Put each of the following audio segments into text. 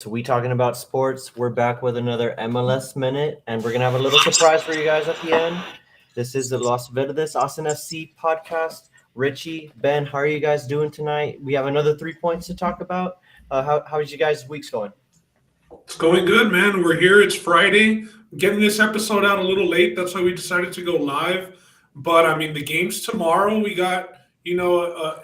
So we talking about sports. We're back with another MLS minute, and we're gonna have a little surprise for you guys at the end. This is the Los Verdes Austin FC podcast. Richie, Ben, how are you guys doing tonight? We have another 3 points to talk about. How's you guys' weeks going? It's going good, man. We're here. It's Friday. Getting this episode out a little late. That's why we decided to go live. But I mean, the game's tomorrow. We got a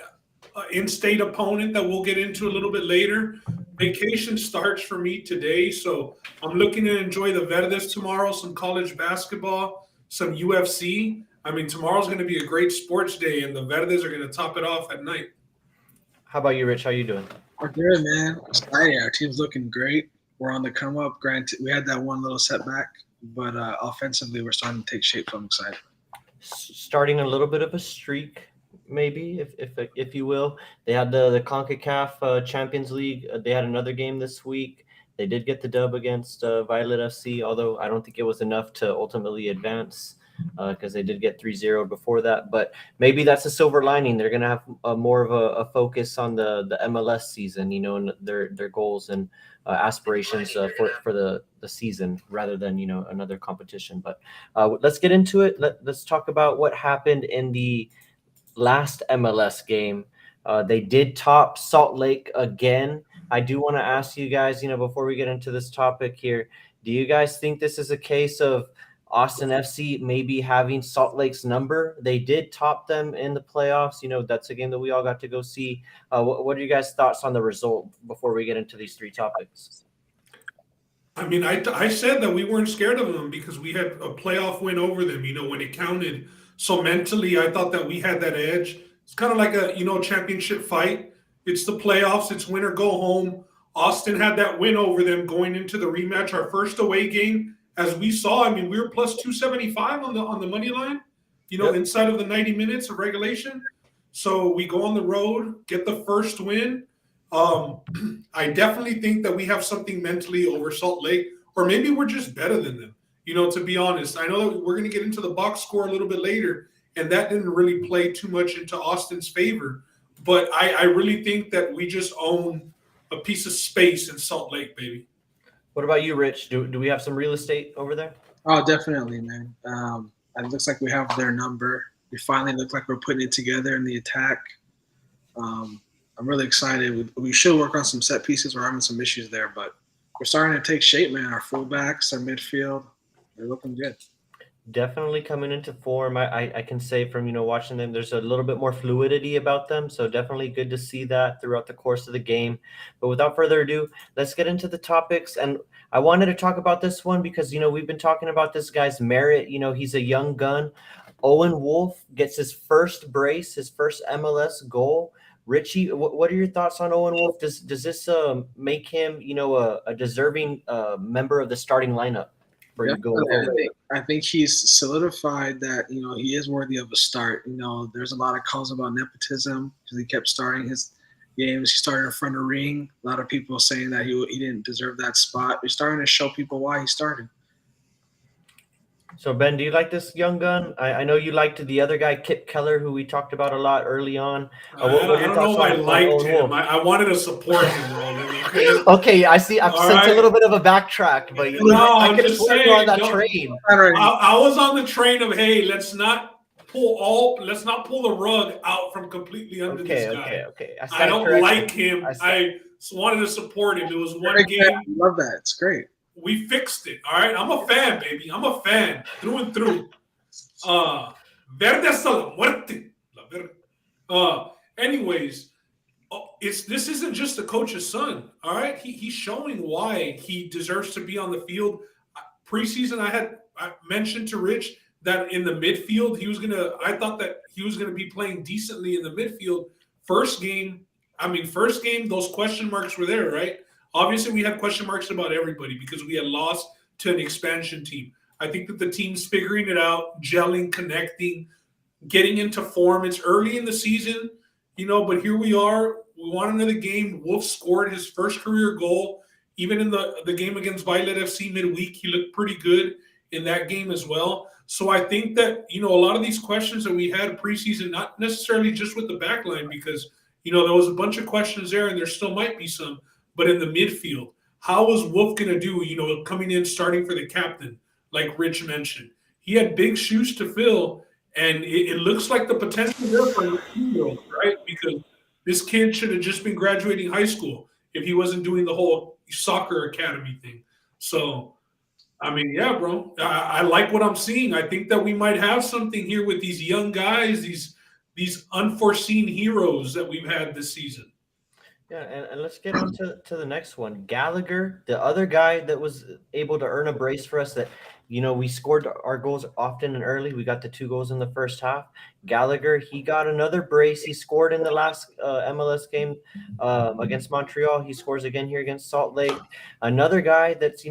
in-state opponent that we'll get into a little bit later. Vacation starts for me today, so I'm looking to enjoy the Verdes tomorrow. Some college basketball, some UFC. I mean, tomorrow's going to be a great sports day, and the Verdes are going to top it off at night. How about you, Rich? How you doing? We're good, man. Excited. Our team's looking great. We're on the come up. Granted, we had that one little setback, but offensively, we're starting to take shape. So I'm excited. Starting a little bit of a streak, maybe, if you will. They had the CONCACAF Champions League. They had another game this week. They did get the dub against Violet FC, although I don't think it was enough to ultimately advance because they did get 3-0 before that. But maybe that's a silver lining. They're going to have more of a focus on the MLS season, and their goals and aspirations for the season rather than, another competition. But let's get into it. Let's talk about what happened in the last MLS game. They did top Salt Lake again. I do want to ask you guys, before we get into this topic here, do you guys think this is a case of Austin FC maybe having Salt Lake's number? They did top them in the playoffs. That's a game that we all got to go see. What are you guys' thoughts on the result before we get into these three topics? I mean, I said that we weren't scared of them because we had a playoff win over them, when it counted. So mentally, I thought that we had that edge. It's kind of like a, championship fight. It's the playoffs. It's win or go home. Austin had that win over them going into the rematch, our first away game. As we saw, I mean, we were plus 275 on the money line, Yep. inside of the 90 minutes of regulation. So we go on the road, get the first win. I definitely think that we have something mentally over Salt Lake, or maybe we're just better than them, to be honest. I know that we're going to get into the box score a little bit later, and that didn't really play too much into Austin's favor. But I really think that we just own a piece of space in Salt Lake, baby. What about you, Rich? Do we have some real estate over there? Oh, definitely, man. It looks like we have their number. We finally look like we're putting it together in the attack. I'm really excited. We should work on some set pieces. We're having some issues there, but we're starting to take shape, man. Our fullbacks, our midfield, they're looking good. Definitely coming into form. I can say from watching them, there's a little bit more fluidity about them. So definitely good to see that throughout the course of the game. But without further ado, let's get into the topics. And I wanted to talk about this one because we've been talking about this guy's merit. He's a young gun. Owen Wolf gets his first brace, his first MLS goal. Richie, what are your thoughts on Owen Wolf? Does this make him a deserving member of the starting lineup? I think he's solidified that he is worthy of a start. There's a lot of calls about nepotism because he kept starting his games. He started in front of the ring. A lot of people saying that he didn't deserve that spot. He's starting to show people why he started. So, Ben, do you like this young gun? I know you liked the other guy, Kip Keller, who we talked about a lot early on. I don't know if I liked him. I wanted to support him, Roland. Okay, I see. I've sent a little bit of a backtrack, but I'm just saying, on that train. I was on the train of, hey, let's not pull the rug out from completely under this guy. Okay. I don't like him. I wanted to support him. It was one game. I love that. It's great. We fixed it. All right. I'm a fan, baby. I'm a fan through and through. Verde hasta la muerte. Anyways, this isn't just the coach's son. All right. He's showing why he deserves to be on the field. Preseason, I mentioned to Rich that in the midfield, I thought that he was gonna be playing decently in the midfield. First game, those question marks were there, right? Obviously, we had question marks about everybody because we had lost to an expansion team. I think that the team's figuring it out, gelling, connecting, getting into form. It's early in the season, but here we are. We won another game. Wolf scored his first career goal. Even in the game against Violet FC midweek, he looked pretty good in that game as well. So I think that, a lot of these questions that we had preseason, not necessarily just with the back line, because, there was a bunch of questions there and there still might be some, but in the midfield, how was Wolf going to do, coming in, starting for the captain, like Rich mentioned? He had big shoes to fill, and it looks like the potential there for a 2-year-old, right? Because this kid should have just been graduating high school if he wasn't doing the whole soccer academy thing. So, I mean, yeah, bro, I like what I'm seeing. I think that we might have something here with these young guys, these unforeseen heroes that we've had this season. Yeah, and let's get on to the next one. Gallagher, the other guy that was able to earn a brace for us that, we scored our goals often and early. We got the 2 goals in the first half. Gallagher, he got another brace. He scored in the last MLS game against Montreal. He scores again here against Salt Lake. Another guy that's,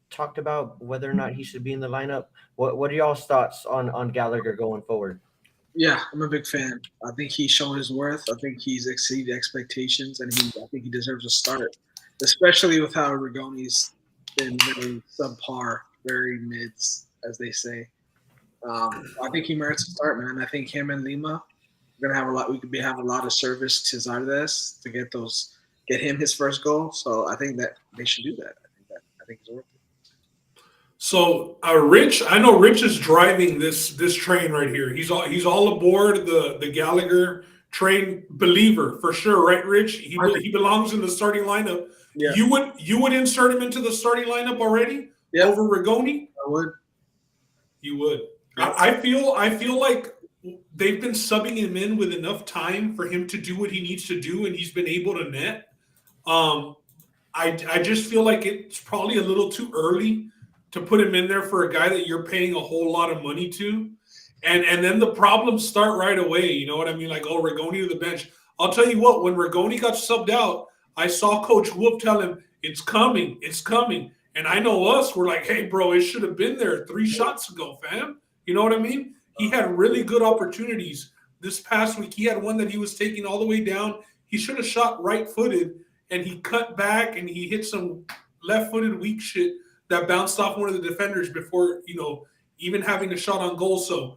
talked about whether or not he should be in the lineup. What are y'all's thoughts on Gallagher going forward? Yeah, I'm a big fan. I think he's shown his worth. I think he's exceeded expectations, and I think he deserves a start, especially with how Rigoni's been very subpar, very mids, as they say. I think he merits a start, man. I think him and Lima are gonna have a lot. We could have a lot of service to Zardes to get him his first goal. So I think that they should do that. I think he's worth it. So, Rich, I know Rich is driving this train right here. He's all aboard the Gallagher train, believer for sure, right, Rich? He belongs in the starting lineup. Yeah. You would insert him into the starting lineup already over Rigoni? I would. You would. Yeah. I feel like they've been subbing him in with enough time for him to do what he needs to do, and he's been able to net. I just feel like it's probably a little too early to put him in there for a guy that you're paying a whole lot of money to. And then the problems start right away. You know what I mean? Like, Rigoni to the bench. I'll tell you what, when Rigoni got subbed out, I saw Coach Wolf tell him, it's coming. And I know us, we're like, hey, bro, it should have been there 3 shots ago, fam. You know what I mean? He had really good opportunities this past week. He had one that he was taking all the way down. He should have shot right-footed, and he cut back, and he hit some left-footed weak shit that bounced off one of the defenders before, even having a shot on goal. So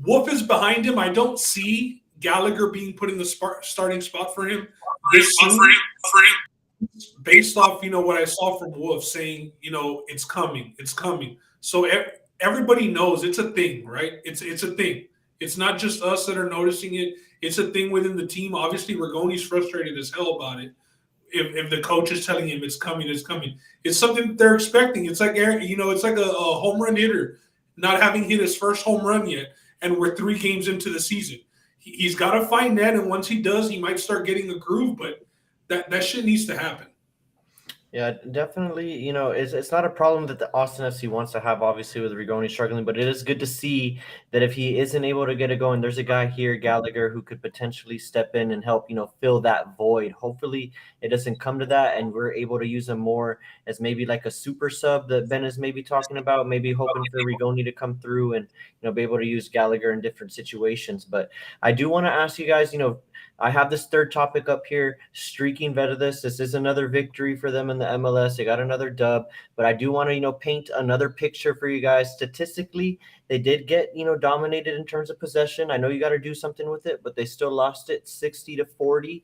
Wolf is behind him. I don't see Gallagher being put in the starting spot for him this soon. Based off, what I saw from Wolf saying, it's coming. So everybody knows it's a thing, right? It's a thing. It's not just us that are noticing it. It's a thing within the team. Obviously, Rigoni's frustrated as hell about it. If the coach is telling him it's coming. It's something they're expecting. It's like, it's like a home run hitter not having hit his first home run yet, and we're 3 games into the season. He's got to find that, and once he does, he might start getting a groove, but that shit needs to happen. Yeah, definitely. It's not a problem that the Austin FC wants to have, obviously, with Rigoni struggling, but it is good to see that if he isn't able to get it going, there's a guy here, Gallagher, who could potentially step in and help, fill that void. Hopefully it doesn't come to that, and we're able to use him more as maybe like a super sub that Ben is maybe talking about, maybe hoping for Rigoni to come through and, be able to use Gallagher in different situations. But I do want to ask you guys, I have this third topic up here, streaking Vettis. This is another victory for them in the MLS. They got another dub, but I do want to, paint another picture for you guys. Statistically, they did get, dominated in terms of possession. I know you got to do something with it, but they still lost it 60-40.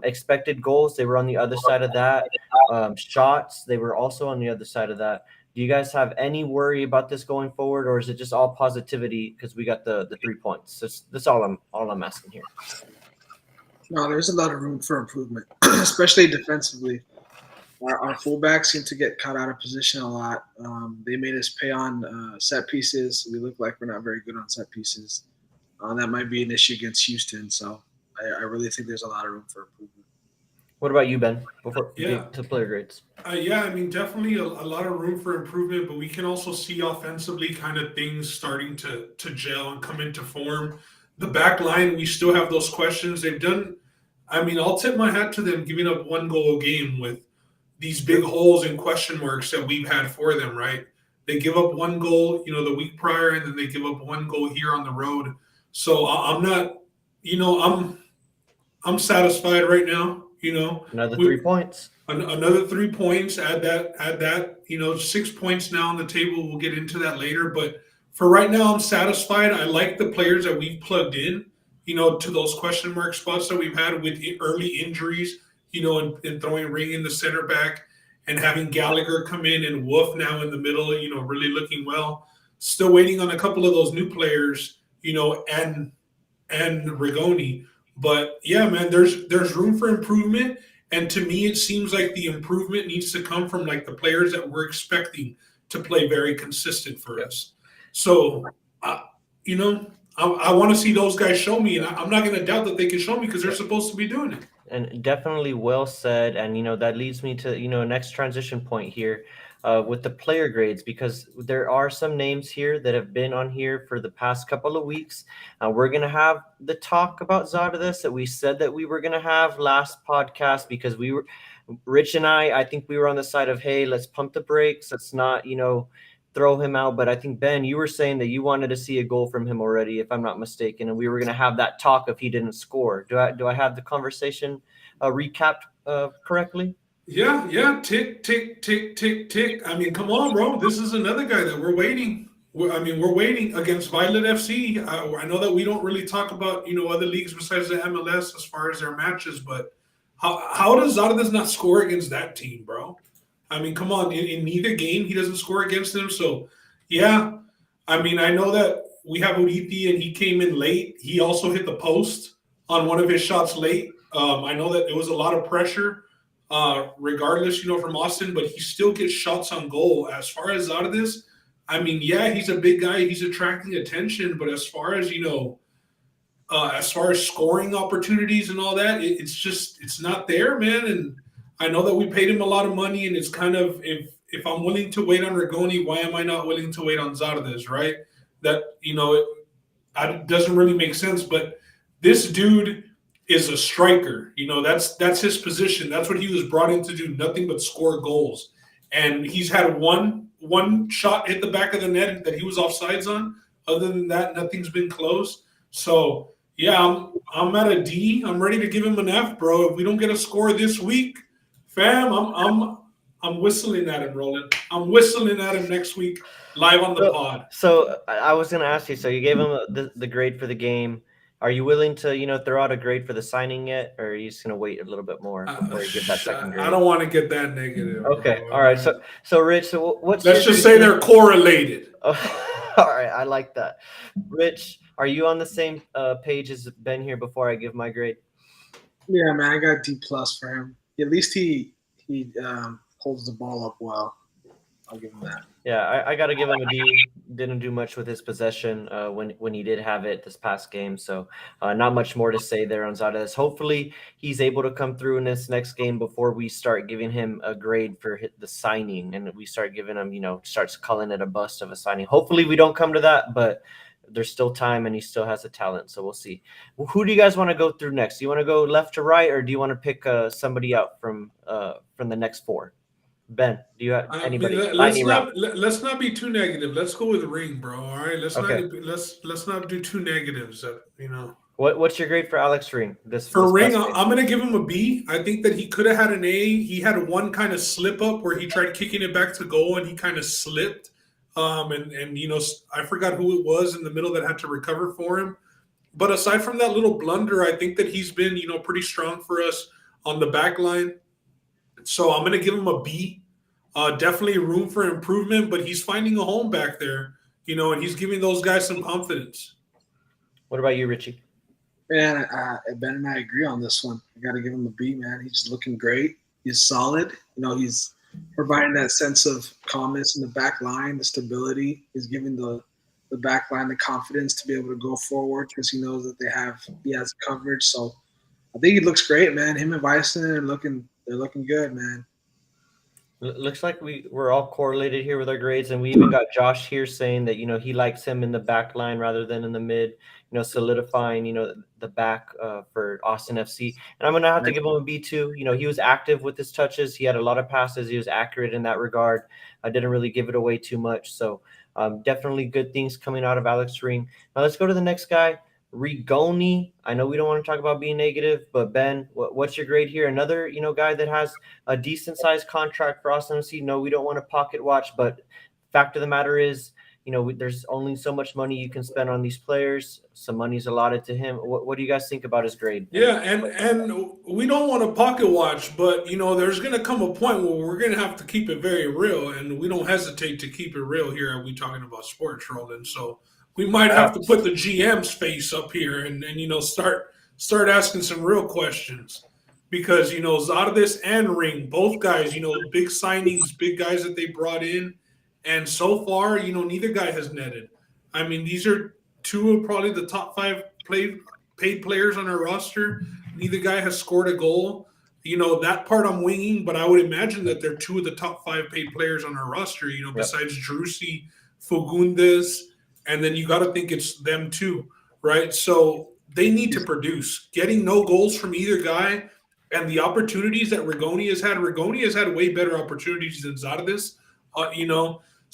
Expected goals, they were on the other side of that. Shots, they were also on the other side of that. Do you guys have any worry about this going forward, or is it just all positivity because we got the 3 points? That's all I'm asking here. No, there's a lot of room for improvement, especially defensively. Our fullbacks seem to get caught out of position a lot. They made us pay on set pieces. We look like we're not very good on set pieces. That might be an issue against Houston. So I really think there's a lot of room for improvement. What about you, Ben, before we get to player grades? Definitely a lot of room for improvement, but we can also see offensively kind of things starting to gel and come into form. The back line, we still have those questions. They've done – I'll tip my hat to them giving up 1 goal a game with these big holes and question marks that we've had for them, right? They give up 1 goal, the week prior, and then they give up 1 goal here on the road. So I'm not – I'm satisfied right now, Another 3 points. Another 3 points. Add that. 6 points now on the table. We'll get into that later. But for right now, I'm satisfied. I like the players that we've plugged in, to those question mark spots that we've had with early injuries. and throwing Ring in the center back and having Gallagher come in and Wolf now in the middle, really looking well. Still waiting on a couple of those new players, and Rigoni. But yeah, man, there's room for improvement. And to me, it seems like the improvement needs to come from like the players that we're expecting to play very consistent for us. So, you know, I want to see those guys show me, and I'm not going to doubt that they can show me because they're supposed to be doing it. And definitely well said. And, that leads me to, next transition point here with the player grades, because there are some names here that have been on here for the past couple of weeks. We're going to have the talk about Zardes that we said that we were going to have last podcast, because Rich and I think we were on the side of, hey, let's pump the brakes. Let's not, throw him out. But I think, Ben, you were saying that you wanted to see a goal from him already, if I'm not mistaken, and we were going to have that talk if he didn't score. Do I have the conversation recapped correctly? Yeah. Tick, tick, tick, tick, tick. I mean, come on, bro. This is another guy that we're waiting. We're waiting against Violet FC. I know that we don't really talk about, other leagues besides the MLS as far as their matches, but how does Zardes not score against that team, bro? I mean, come on. In neither game, he doesn't score against them. So, yeah. I mean, I know that we have Urithi and he came in late. He also hit the post on one of his shots late. I know that it was a lot of pressure, regardless, from Austin, but he still gets shots on goal. As far as Zardes, I mean, yeah, he's a big guy. He's attracting attention. But as far as, scoring opportunities and all that, it's not there, man. And I know that we paid him a lot of money, and it's kind of, if I'm willing to wait on Rigoni, why am I not willing to wait on Zardes, right? That, it doesn't really make sense. But this dude is a striker. That's his position. That's what he was brought in to do, nothing but score goals. And he's had one shot hit the back of the net that he was offsides on. Other than that, nothing's been close. So, yeah, I'm at a D. I'm ready to give him an F, bro. If we don't get a score this week, fam, I'm whistling at him, Roland. I'm whistling at him next week live on the pod. So I was going to ask you, so you gave him the grade for the game. Are you willing to, throw out a grade for the signing yet, or are you just going to wait a little bit more before you get that second grade? I don't want to get that negative. Okay. Bro. All right. So Rich, so what's let's just say they're correlated. Oh, all right. I like that. Rich, are you on the same page as Ben here before I give my grade? Yeah, man, I got D+ for him. At least he holds the ball up well. I'll give him that. Yeah, I got to give him a D. Didn't do much with his possession when he did have it this past game. So not much more to say there on Zardes. Hopefully he's able to come through in this next game before we start giving him a grade for the signing, and we start giving him, starts calling it a bust of a signing. Hopefully we don't come to that, but there's still time and he still has the talent. So we'll see. Who do you guys want to go through next? Do you want to go left to right, or do you want to pick somebody out from the next four? Ben, do you have anybody? Let's not be too negative. Let's go with Ring, bro. All right. Let's not do two negatives. What's your grade for Alex Ring? For Ring, I'm gonna give him a B. I think that he could have had an A. He had one kind of slip up where he tried kicking it back to goal and he kind of slipped. And I forgot who it was in the middle that had to recover for him. But aside from that little blunder, I think that he's been pretty strong for us on the back line. So I'm gonna give him a B. Definitely room for improvement, but he's finding a home back there, and he's giving those guys some confidence. What about you, Richie? Man, Ben and I agree on this one. I got to give him a B, man. He's looking great. He's solid. He's providing that sense of calmness in the back line, the stability. He's giving the back line the confidence to be able to go forward because he knows that he has coverage. So I think he looks great, man. Him and Bison they're looking good, man. Looks like we're all correlated here with our grades, and we even got Josh here saying that he likes him in the back line rather than in the mid, solidifying the back for Austin FC. And I'm gonna have to give him a B too. He was active with his touches. He had a lot of passes. He was accurate in that regard. I didn't really give it away too much. So definitely good things coming out of Alex Ring. Now let's go to the next guy. Rigoni. I know we don't want to talk about being negative, but Ben, what's your grade here? Another, guy that has a decent sized contract for Austin FC. No, we don't want to pocket watch, but fact of the matter is there's only so much money you can spend on these players. Some money's allotted to him. What do you guys think about his grade? Yeah, and we don't want to pocket watch, but there's going to come a point where we're going to have to keep it very real, and we don't hesitate to keep it real here. Are we talking about sports, Roland? So we might have to put the GM's face up here and start asking some real questions, because Zardes and Ring, both guys, big signings, big guys that they brought in, and so far, neither guy has netted. I mean, these are two of probably the top 5 paid players on our roster. Neither guy has scored a goal. That part I'm winging, but I would imagine that they're 2 of the top 5 paid players on our roster, besides Drusi, Fagundes, and then you got to think it's them too, right? So they need to produce. Getting no goals from either guy, and the opportunities that Rigoni has had way better opportunities than Zardes,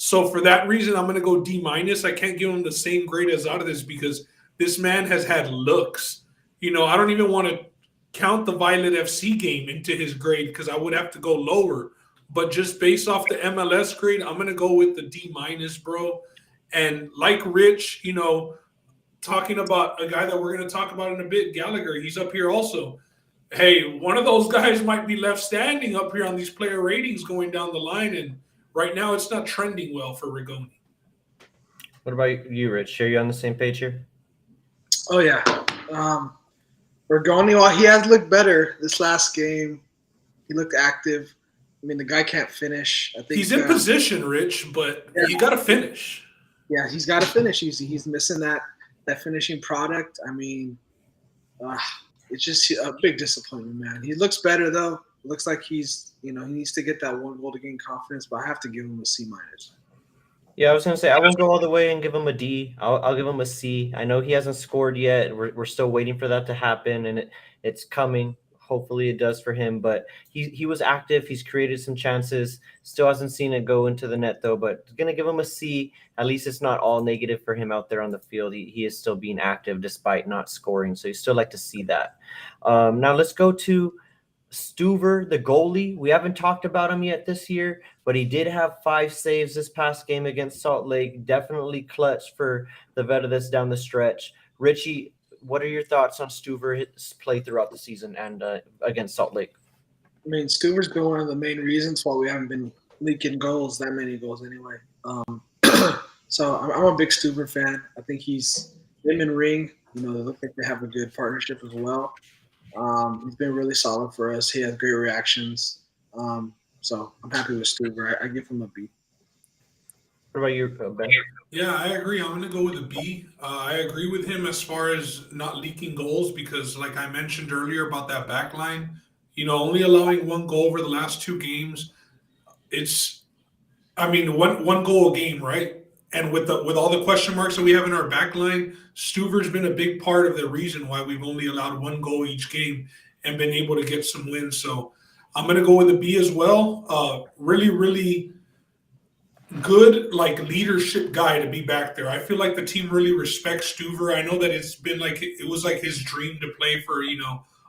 So for that reason, I'm going to go D-. I can't give him the same grade as Zardes because this man has had looks. I don't even want to count the Violet FC game into his grade because I would have to go lower. But just based off the MLS grade, I'm going to go with the D-, bro. And like Rich, talking about a guy that we're going to talk about in a bit, Gallagher, he's up here also. Hey, one of those guys might be left standing up here on these player ratings going down the line, and right now it's not trending well for Rigoni. What about you, Rich? Are you on the same page here? Oh, yeah. Rigoni, while he has looked better this last game, he looked active. I mean, the guy can't finish. I think he's in position, Rich, but you got to finish. Yeah, he's got to finish. He's missing that finishing product. I mean, it's just a big disappointment, man. He looks better, though. Looks like he's, he needs to get that 1 goal to gain confidence, but I have to give him a C-. Yeah, I was going to say, I won't go all the way and give him a D. I'll give him a C. I know he hasn't scored yet. We're still waiting for that to happen, and it's coming. Hopefully it does for him, but he was active. He's created some chances. Still hasn't seen it go into the net, though, but going to give him a C. At least it's not all negative for him out there on the field. He is still being active despite not scoring, so you still like to see that. Now let's go to Stuver, the goalie. We haven't talked about him yet this year, but he did have 5 saves this past game against Salt Lake. Definitely clutch for the Veterans down the stretch. Richie, what are your thoughts on Stuver's play throughout the season and against Salt Lake? I mean, Stuver's been one of the main reasons why we haven't been leaking that many goals anyway. So I'm a big Stuver fan. I think him and Ring, they look like they have a good partnership as well. He's been really solid for us. He has great reactions. So I'm happy with Stuver. I give him a B. What about you, Ben? Yeah, I agree. I'm going to go with a B. I agree with him as far as not leaking goals because, like I mentioned earlier about that back line, only allowing 1 goal over the last 2 games. One goal a game, right? And with all the question marks that we have in our back line, Stuver's been a big part of the reason why we've only allowed 1 goal each game and been able to get some wins. So I'm going to go with a B as well. Really, really good leadership guy to be back there. I feel like the team really respects Stuver. I know that it's been it was his dream to play for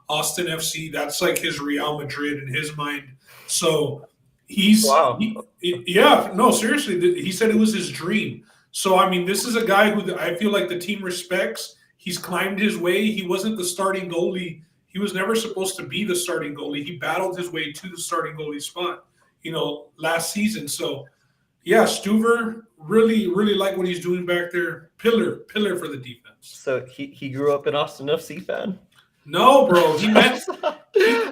Austin FC. That's like his Real Madrid in his mind. So seriously, he said it was his dream. So I mean, this is a guy who I feel like the team respects. He's climbed his way. He wasn't the starting goalie. He was never supposed to be the starting goalie. He battled his way to the starting goalie spot, last season. So yeah, Stuver, really, really like what he's doing back there. Pillar for the defense. So he grew up an Austin FC fan? No, bro. He meant.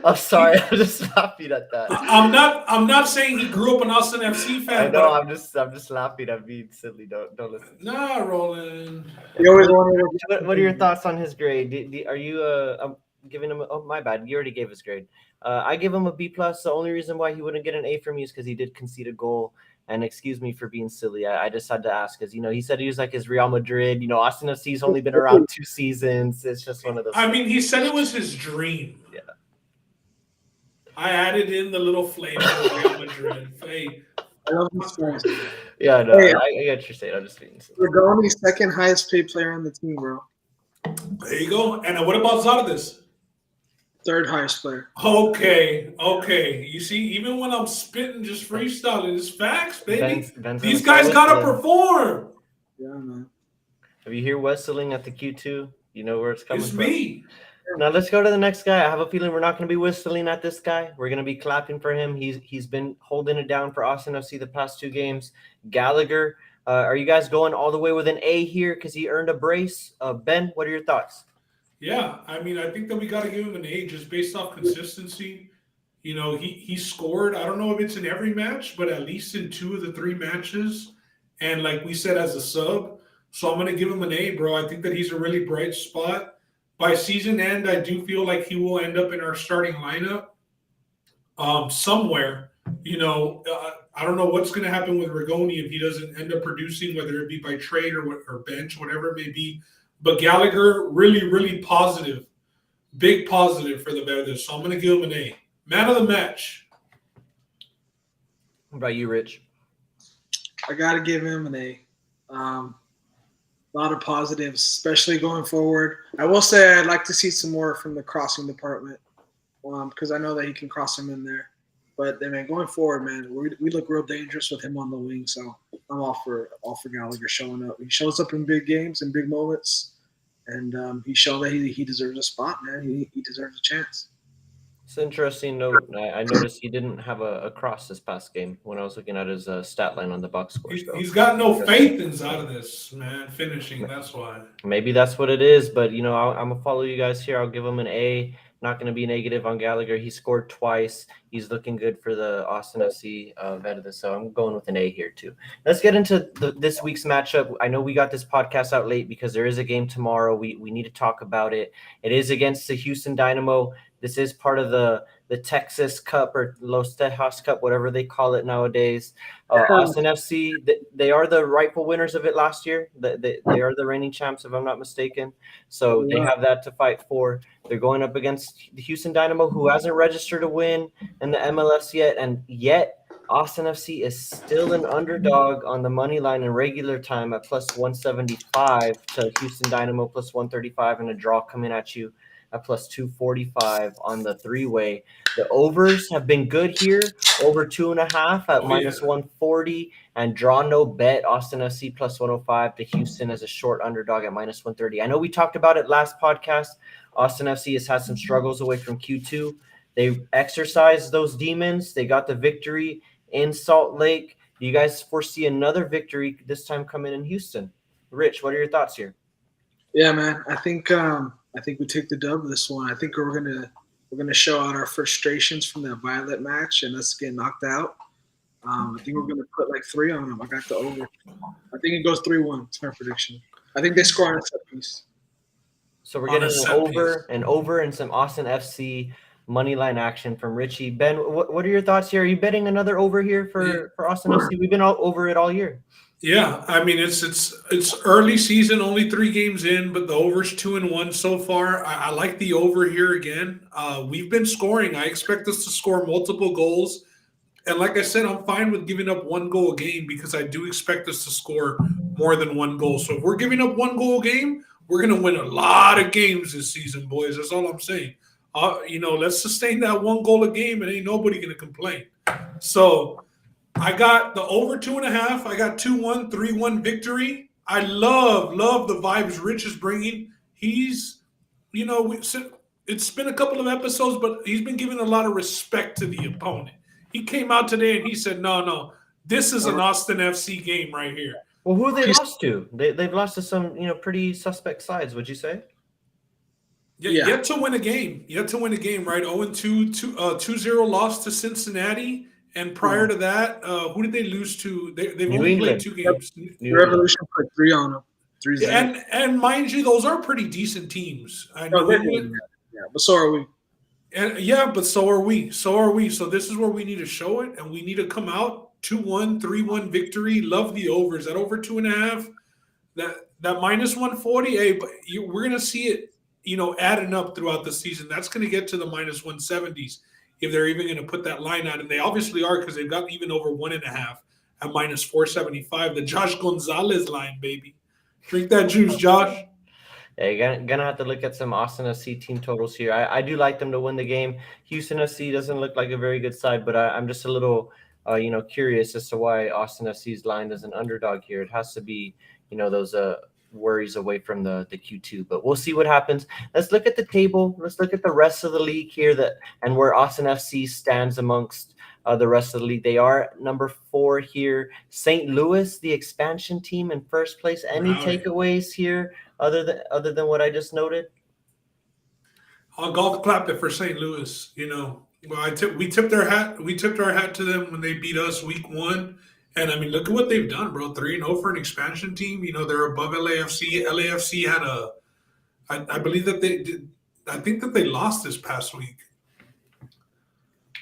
I'm sorry. I'm just laughing at that. I'm not saying he grew up an Austin FC fan. I know. I'm just laughing at being silly. Don't listen. Nah, Roland. What are your thoughts on his grade? Are you giving him? Oh, my bad. You already gave his grade. I give him a B+. The only reason why he wouldn't get an A from me is because he did concede a goal. And excuse me for being silly. I just had to ask because, he said he was like his Real Madrid. Austin FC's only been around 2 seasons. It's just one of those. I mean, he said it was his dream. Yeah. I added in the little flavor of Real Madrid. Hey. I love this guy. Yeah, no, I get what you're saying. I'm just being silly. Rigoni's second highest paid player on the team, bro. There you go. And what about Zardes? Third highest player. Okay. You see, even when I'm spitting, just freestyling, it's facts, baby. Ben's These guys gotta perform. Yeah, man. If you hear whistling at the Q2, you know where it's coming It's from. me. Now let's go to the next guy. I have a feeling we're not going to be whistling at this guy. We're going to be clapping for him. He's been holding it down for Austin FC the past 2 games. Gallagher, are you guys going all the way with an A here because he earned a brace? Ben, what are your thoughts? Yeah, I mean, I think that we got to give him an A just based off consistency. You know, he scored. I don't know if it's in every match, but at least in 2 of the 3 matches. And like we said, as a sub, so I'm going to give him an A, bro. I think that he's a really bright spot. By season end, I do feel like he will end up in our starting lineup somewhere. You know, I don't know what's going to happen with Rigoni if he doesn't end up producing, whether it be by trade or bench, whatever it may be. But Gallagher, really, really positive. Big positive for the Verdes. So I'm going to give him an A. Man of the match. What about you, Rich? I got to give him an A. A lot of positives, especially going forward. I will say I'd like to see some more from the crossing department because I know that he can cross him in there. But then, man, going forward, man, we look real dangerous with him on the wing. So I'm all for Gallagher showing up. He shows up in big games and big moments, and he showed that he deserves a spot, man. He deserves a chance. It's an interesting note. I noticed he didn't have a cross this past game when I was looking at his stat line on the box score. He's got no faith inside of this, man, finishing. That's why. Maybe that's what it is, but, you know, I'm going to follow you guys here. I'll give him an A. Not going to be negative on Gallagher. He scored twice. He's looking good for the Austin FC Verdes, so I'm going with an A here too. Let's get into this week's matchup. I know we got this podcast out late because there is a game tomorrow. We need to talk about it. It is against the Houston Dynamo. This is part of the Texas Cup or Los Tejas Cup, whatever they call it nowadays. Austin FC, they are the rightful winners of it last year. They are the reigning champs, if I'm not mistaken. So they have that to fight for. They're going up against the Houston Dynamo, who hasn't registered a win in the MLS yet. And yet Austin FC is still an underdog on the money line in regular time at plus 175 to Houston Dynamo plus 135, and a draw coming at you at plus 245 on the 3-way. The overs have been good here, over 2.5 at minus 140, and draw no bet Austin FC plus 105 to Houston as a short underdog at minus 130. I know we talked about it last podcast. Austin FC has had some struggles away from Q2. They exercised those demons. They got the victory in Salt Lake. Do you guys foresee another victory this time coming in Houston? Rich, what are your thoughts here? Yeah, man. I think we take the dub this one. I think we're gonna show out our frustrations from that Violet match and us getting knocked out. I think we're gonna put like 3 on them. I got the over. I think it goes 3-1. It's my prediction. I think they score on a set piece. So we're getting an over and some Austin FC money line action from Richie. Ben, what are your thoughts here? Are you betting another over here for Austin FC? We've been all over it all year. Yeah, I mean it's early season, only 3 games in, but the over's 2-1 so far. I like the over here again. We've been scoring. I expect us to score multiple goals, and like I said, I'm fine with giving up 1 goal a game because I do expect us to score more than 1 goal. So if we're giving up 1 goal a game, we're gonna win a lot of games this season, boys. That's all I'm saying. Let's sustain that 1 goal a game, and ain't nobody gonna complain. So I got the over 2.5. I got 2-1, 3-1 victory. I love the vibes Rich is bringing. He's, it's been a couple of episodes, but he's been giving a lot of respect to the opponent. He came out today and he said, no, this is an Austin FC game right here. Well, who they lost to? They've lost to some, pretty suspect sides, would you say? Yet to win a game. Yet to win a game, right? 0-2, 2-0 loss to Cincinnati. And prior to that, who did they lose to? They've only played 2 games. Revolution put 3 on them. 3-0. And mind you, those are pretty decent teams. I know. But so are we. And but so are we. So this is where we need to show it, and we need to come out 2-1, 3-1 victory. Love the overs. That over 2.5. That minus 140. Hey, but we're gonna see it, adding up throughout the season. That's gonna get to the minus 170s. If they're even going to put that line out. And they obviously are because they've got even over 1.5 at minus 475. The Josh Gonzalez line, baby. Drink that juice, Josh. Yeah, you're going to have to look at some Austin FC team totals here. I do like them to win the game. Houston FC doesn't look like a very good side, but I'm just a little, curious as to why Austin FC's line is an underdog here. It has to be, those worries away from the Q2. But we'll see what happens. Let's look at the table. Let's look at the rest of the league here, and where Austin FC stands amongst the rest of the league. They are number 4 here. St. Louis, the expansion team, in first place. Any takeaways here other than what I just noted? I'll golf clap it for St. Louis. Well, we tipped our hat to them when they beat us week 1. And I mean, look at what they've done, bro. 3-0 for an expansion team. They're above LAFC. LAFC had I believe that they did. I think that they lost this past week.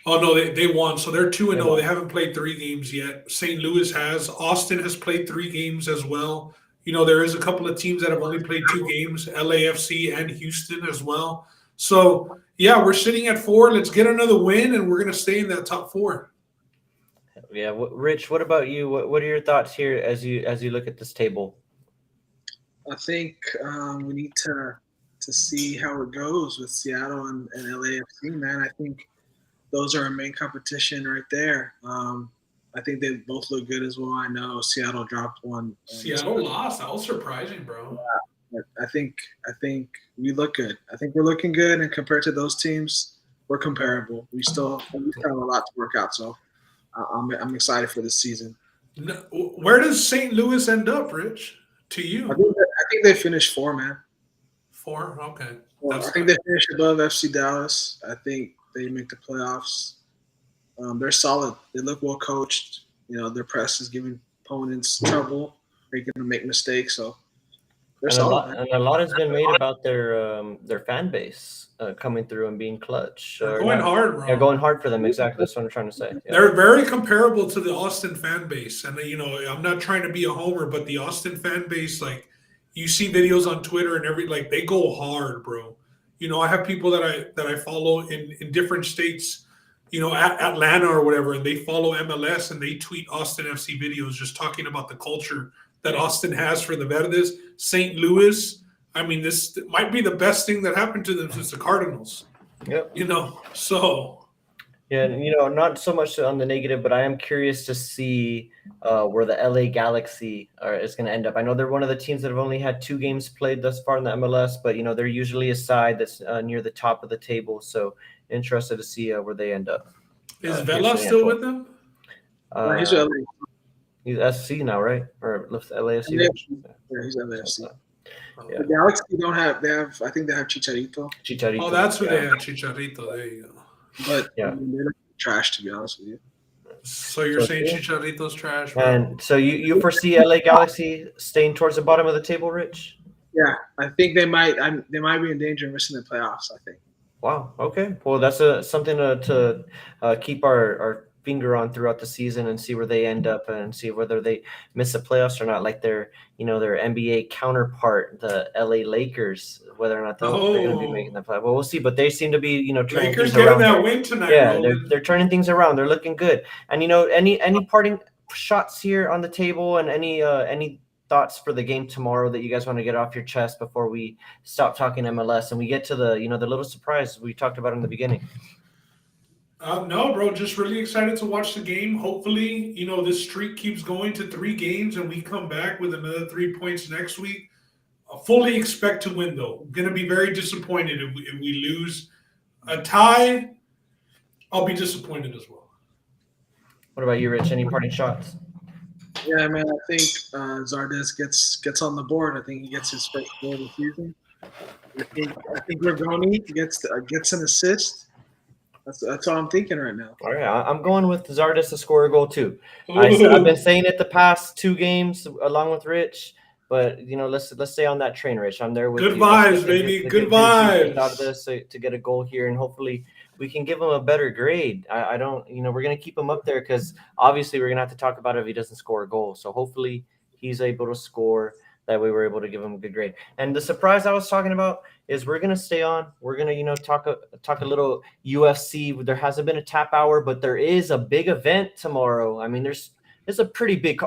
Oh no, they won. So they're 2-0. They haven't played 3 games yet. St. Louis has. Austin has played 3 games as well. There is a couple of teams that have only played 2 games, LAFC and Houston as well. So yeah, we're sitting at 4. Let's get another win, and we're going to stay in that top 4. Yeah, Rich, what about you? What are your thoughts here as you look at this table? I think we need to see how it goes with Seattle and LAFC, man. I think those are our main competition right there. I think they both look good as well. I know Seattle dropped one. Seattle lost. That was surprising, bro. Yeah, I think we look good. I think we're looking good, and compared to those teams, we're comparable. We still have a lot to work out. So I'm excited for this season. Where does St. Louis end up, Rich? To you? I think they finished 4, man. 4? Okay. I think they finished above FC Dallas. I think they make the playoffs. They're solid. They look well coached. Their press is giving opponents trouble. They're going to make mistakes. So they're solid. And a lot has been made about their fan base coming through and being clutch. They're going hard, bro. They're going hard for them. Exactly. That's what I'm trying to say. Yeah. They're very comparable to the Austin fan base. And, I'm not trying to be a homer, but the Austin fan base, like, you see videos on Twitter and they go hard, bro. I have people that I follow in different states, Atlanta or whatever, and they follow MLS and they tweet Austin FC videos just talking about the culture that Austin has for the Verdes. St. Louis, I mean, this might be the best thing that happened to them since the Cardinals. Yep. So. Yeah, not so much on the negative, but I am curious to see where the LA Galaxy is going to end up. I know they're one of the teams that have only had 2 games played thus far in the MLS, but they're usually a side that's near the top of the table. So interested to see where they end up. Is Vela still with them? He's LA. He's SC now, right? Or LAFC? Yeah, he's LAFC. Yeah. The Galaxy don't have. They have. I think they have Chicharito. Oh, that's what they have. Chicharito. There you go. But they're trash, to be honest with you. So you're saying Chicharito's trash, bro? And so you foresee LA Galaxy staying towards the bottom of the table, Rich? Yeah, I think they might. They might be in danger of missing the playoffs. I think. Wow. Okay. Well, that's something to keep our finger on throughout the season and see where they end up and see whether they miss the playoffs or not, like their NBA counterpart, the LA Lakers, whether or not they're going to be making the playoffs. Well, we'll see. But they seem to be, turning Lakers things around. That win tonight. Yeah, they're turning things around. They're looking good. And any parting shots here on the table, and any thoughts for the game tomorrow that you guys want to get off your chest before we stop talking MLS and we get to the the little surprise we talked about in the beginning? No, bro, just really excited to watch the game. Hopefully, this streak keeps going to 3 games and we come back with another 3 points next week. I fully expect to win, though. I'm going to be very disappointed if we lose. A tie, I'll be disappointed as well. What about you, Rich? Any parting shots? Yeah, man, I think Zardes gets on the board. I think he gets his first goal of the season. I think Rigoni gets an assist. That's all I'm thinking right now. All right, I'm going with Zardes to score a goal too. I've been saying it the past 2 games along with Rich, but let's stay on that train, Rich. I'm there with good you. Vibes, baby. Good vibes. Out of this to get a goal here, and hopefully we can give him a better grade. I don't, we're gonna keep him up there because obviously we're gonna have to talk about it if he doesn't score a goal. So hopefully he's able to score. That way we're able to give him a good grade. And the surprise I was talking about is we're going to stay on. We're going to, talk a little UFC. There hasn't been a tap hour, but there is a big event tomorrow. I mean, there's a pretty big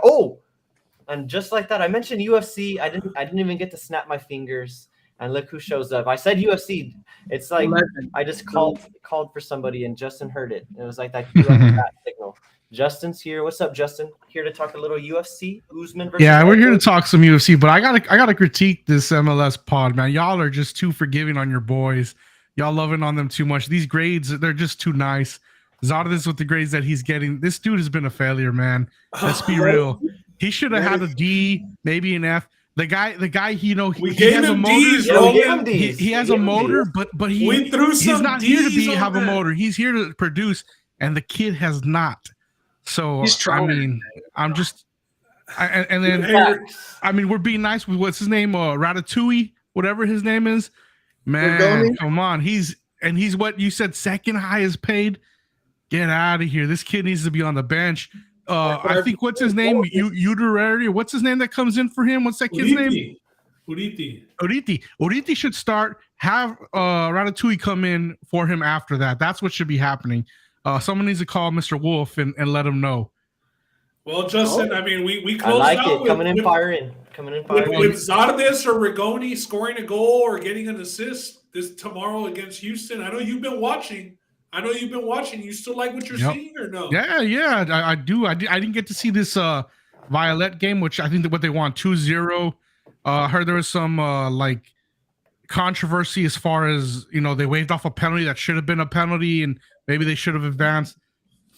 and just like that, I mentioned UFC. I didn't even get to snap my fingers. And look who shows up. I said UFC. It's like I just called for somebody and Justin heard it. It was like that bat signal. Justin's here. What's up, Justin? Here to talk a little UFC. Usman versus Yeah, we're here to Edwards. talk some UFC, but I gotta critique this MLS pod, man. Y'all are just too forgiving on your boys. Y'all loving on them too much. These grades, they're just too nice. Zardes with the grades that he's getting. This dude has been a failure, man. Let's be real. He should have had a D, maybe an F. The guy, We he gave has a him motor. D's, Yeah, we gave Roland. him D's. He has We a gave him motor, D's. but We threw he's some not here to D's be on have a that. motor. He's here to produce, and the kid has not. So He's trying. I mean, I'm just, and then Hey, I mean, we're being nice with what's his name, Ratatouille, whatever his name is. Man, Rigoni? come on, he's what you said, second highest paid. Get out of here! This kid needs to be on the bench. I think what's his name, Uterary. What's his name that comes in for him? What's that kid's name? Uriti. Uriti should start. Have Ratatouille come in for him after that. That's what should be happening. Someone needs to call Mr. Wolf and let him know. Well, Justin, I mean, we I closed like out it. Coming in with firing. Coming in firing. with Zardes or Rigoni scoring a goal or getting an assist this tomorrow against Houston. I know you've been watching. You still like what you're seeing or no? Yeah, I do. I didn't get to see this Violet game, which I think that what they want 2-0. I heard there was some like controversy as far as, they waved off a penalty that should have been a penalty and maybe they should have advanced.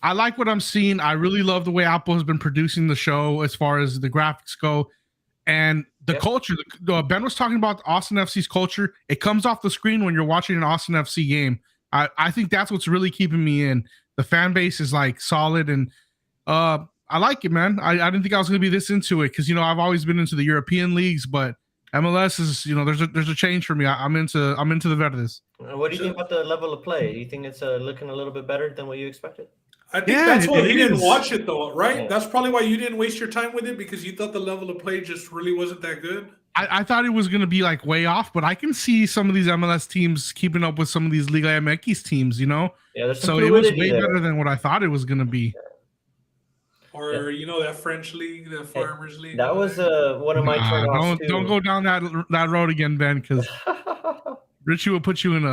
I like what I'm seeing. I really love the way Apple has been producing the show as far as the graphics go and the culture. Ben was talking about Austin FC's culture. It comes off the screen when you're watching an Austin FC game. I think that's what's really keeping me in. The fan base is like solid and I like it, man. I didn't think I was going to be this into it because, I've always been into the European leagues, but MLS is, there's a change for me. I'm into the Verdes. What do you think about the level of play? Do you think it's looking a little bit better than what you expected? I think that's why it you didn't is. watch it though, right? Yeah. That's probably why you didn't waste your time with it because you thought the level of play just really wasn't that good. I thought it was going to be like way off, but I can see some of these MLS teams keeping up with some of these Liga MX teams, Yeah, there's some So it was fluidity way there. better than what I thought it was going to be. Or that French league, that Farmers League. That was one of my turnoffs too. Don't go down that road again, Ben, because Richie will put you in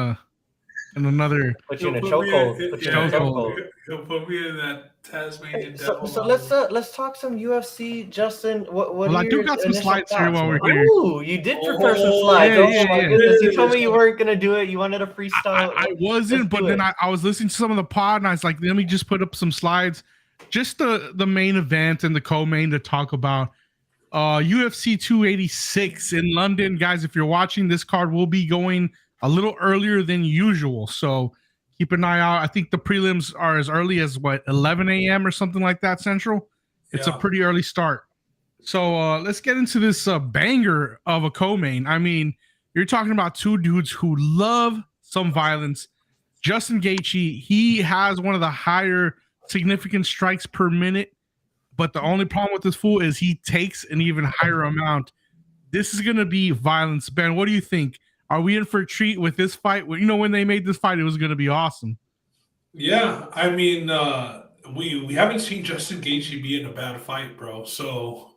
another. Put you in a He'll put me chokehold. in- Put you in a yeah, chokehold. He'll put me in that Tasmanian So devil. let's talk some UFC, Justin. What Well, are I do your got some initial slides here thoughts, while we're man? here. Ooh, you did prepare some Oh, slides. yeah, Oh my yeah. goodness! You told me you weren't gonna do it. You wanted a freestyle. I wasn't, Let's but do then it. I was listening to some of the pod, and I was like, let me just put up some slides, just the main event and the co-main to talk about. UFC 286 in London, guys. If you're watching, this card will be going a little earlier than usual, so keep an eye out. I think the prelims are as early as 11 a.m. or something like that Central. It's a pretty early start. So let's get into this banger of a co-main. I mean, you're talking about two dudes who love some violence. Justin Gaethje, he has one of the higher significant strikes per minute, but the only problem with this fool is he takes an even higher amount. This is going to be violence. Ben, what do you think? Are we in for a treat with this fight? Well, when they made this fight, it was going to be awesome. Yeah, I mean, we haven't seen Justin Gaethje be in a bad fight, bro. So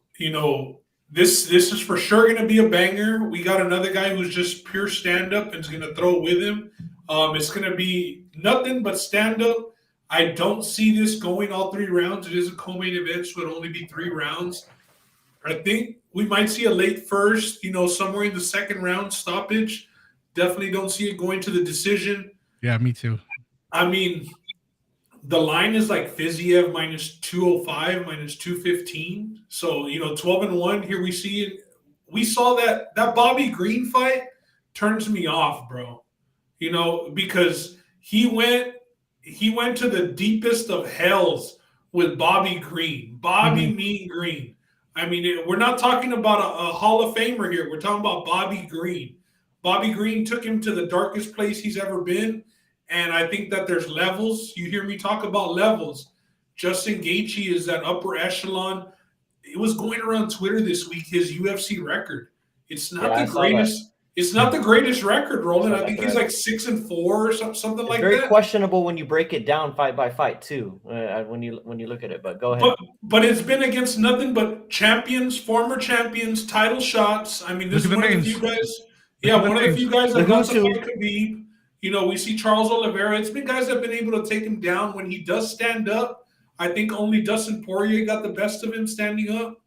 this is for sure going to be a banger. We got another guy who's just pure stand up and is going to throw it with him. It's going to be nothing but stand up. I don't see this going all 3 rounds. It is a co-main event, so it'll only be 3 rounds. I think we might see a late first, somewhere in the second round stoppage. Definitely don't see it going to the decision. Yeah, me too. I mean, the line is like Fiziev minus 205, minus 215. So, 12-1. Here we see it. We saw that Bobby Green fight turns me off, bro. Because he went to the deepest of hells with Bobby Green. Bobby Mean Green. I mean, we're not talking about a Hall of Famer here. We're talking about Bobby Green. Bobby Green took him to the darkest place he's ever been. And I think that there's levels. You hear me talk about levels. Justin Gaethje is that upper echelon. It was going around Twitter this week, his UFC record. It's not the greatest. It's not the greatest record, Roland. I think he's like 6-4 or something like that. Very questionable when you break it down fight by fight too. When you look at it, but go ahead. But it's been against nothing but champions, former champions, title shots. I mean, this is one of the few guys. Yeah, one of the few guys that got to fight Khabib. We see Charles Oliveira. It's been guys that have been able to take him down when he does stand up. I think only Dustin Poirier got the best of him standing up.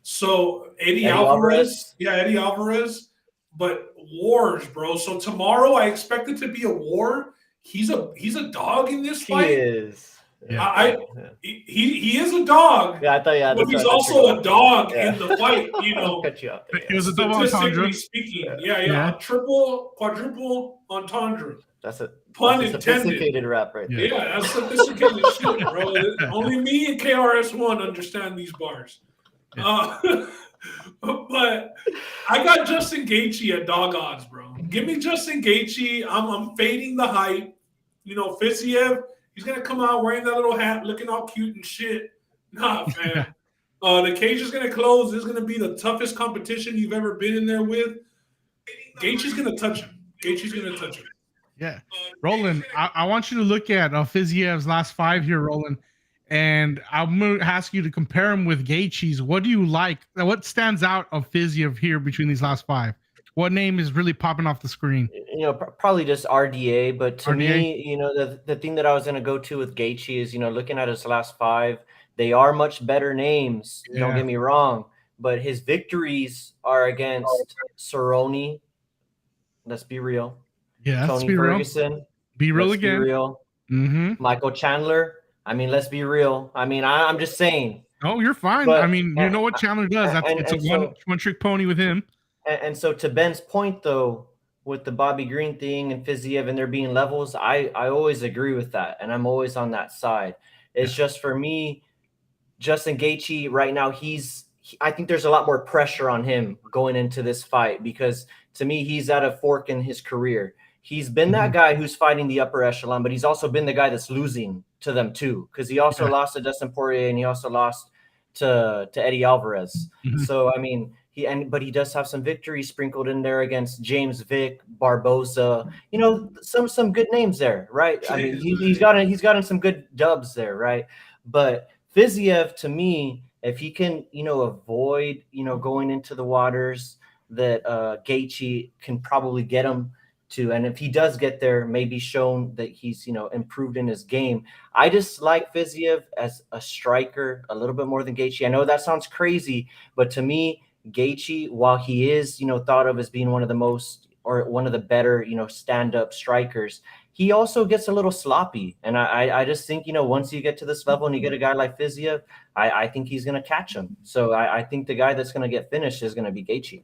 So Eddie Eddie Alvarez. Yeah, Eddie Alvarez. But wars, bro. So tomorrow I expect it to be a war. He's a dog in this He fight. is. Yeah. He is a dog. Yeah, I thought, yeah. But that's he's right, also a dog Yeah. in the fight, you I'll know. cut you off there, He was a double entendre. Statistically speaking, Yeah. a triple, quadruple entendre. That's a Pun that's a intended. sophisticated rap right there. Yeah, that's sophisticated shit, bro. Only me and KRS-One understand these bars. But I got Justin Gaethje at dog odds, bro. Give me Justin Gaethje. I'm fading the hype. You know, Fiziev, he's gonna come out wearing that little hat, looking all cute and shit. Nah, fam. The cage is gonna close. This is gonna be the toughest competition you've ever been in there with. Gaethje's gonna touch him. Gaethje's gonna touch him. Yeah. Roland, I want you to look at Fiziev's last 5 here, Roland. And I'm going to ask you to compare him with Gaethje's. What do you like? What stands out of Fiziev here between these last 5? What name is really popping off the screen? You know, probably just RDA. But to RDA? me, you know, the thing that I was going to go to with Gaethje is, you know, looking at his last 5, they are much better names. Yeah. Don't get me wrong. But his victories are against Cerrone. Let's be real. Yeah, let's Tony be real. Ferguson. Be real Let's again. Be real. Mm-hmm. Michael Chandler. I mean, let's be real. I mean, I'm just saying. Oh, you're fine. But- I mean, you know what Chandler does. It's a one-trick pony with him. And so to Ben's point, though, with the Bobby Green thing and Fiziev and there being levels, I always agree with that. And I'm always on that side. It's just for me, Justin Gaethje right now, I think there's a lot more pressure on him going into this fight because to me, he's at a fork in his career. He's been that guy who's fighting the upper echelon, but he's also been the guy that's losing to them too, because he also lost to Dustin Poirier and he also lost to Eddie Alvarez. Mhm. So I mean, but he does have some victories sprinkled in there against James Vick, Barboza. You know, some good names there, right? I mean, he's gotten some good dubs there, right? But Fiziev, to me, if he can, you know, avoid, you know, going into the waters that Gaethje can probably get him to, and if he does get there, maybe shown that he's, you know, improved in his game. I just like Fiziev as a striker a little bit more than Gaethje. I know that sounds crazy, but to me, Gaethje, while he is, you know, thought of as being one of the most or one of the better, you know, stand-up strikers, he also gets a little sloppy. And I just think, you know, once you get to this level and you get a guy like Fiziev, I think he's going to catch him. So I think the guy that's going to get finished is going to be Gaethje.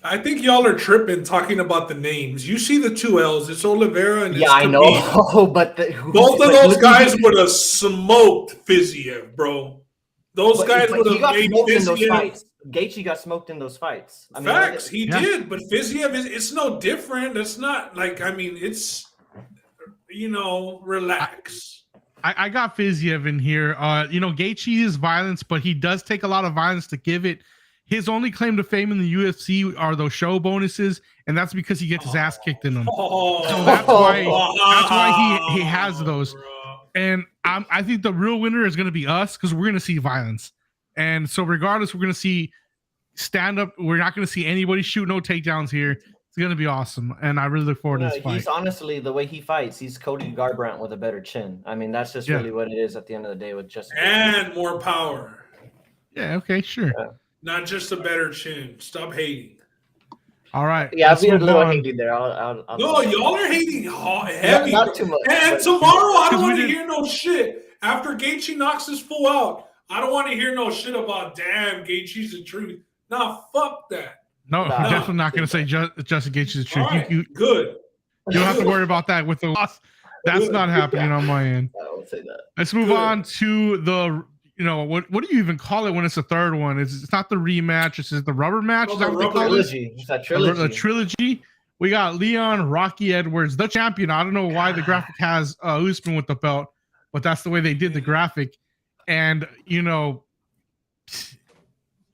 I think y'all are tripping talking about the names. You see the 2 L's. It's Oliveira and Yeah, I know, but both of those guys would have smoked Fiziev, bro. Those guys would have made Fiziev. Gaethje got smoked in those fights. I mean, Facts, he did, but Fiziev it's no different. It's not like, I mean, it's, you know, relax. I got Fiziev in here. You know, Gaethje is violence, but he does take a lot of violence to give it. His only claim to fame in the UFC are those show bonuses, and that's because he gets his ass kicked in them. So that's why he has those. And I think the real winner is going to be us because we're going to see violence. And so regardless, we're going to see stand up. We're not going to see anybody shoot no takedowns here. It's going to be awesome. And I really look forward to this fight. He's honestly, the way he fights, he's Cody Garbrandt with a better chin. I mean, that's just really what it is at the end of the day with Justin. And more power. Yeah, okay, sure. Yeah. Not just a better chin. Stop hating. All right. Yeah, I'll be a little hating there. I'll no, y'all are hating heavy. Not too much. And tomorrow, I don't want to hear no shit. After Gaethje knocks his full out, I don't want to hear no shit about, damn, Gaethje's the truth. Nah, fuck that. No, I'm definitely not going to say Justin Gaethje's the truth. Right, good. You don't have to worry about that with the loss. That's not happening on my end. I won't say that. Let's move on to the... You know, what do you even call it when it's a third one? It's not the rematch. It's the rubber match. Is that what they call it? It's that trilogy. The trilogy. We got Leon Rocky Edwards, the champion. I don't know why the graphic has Usman with the belt, but that's the way they did the graphic. And, you know,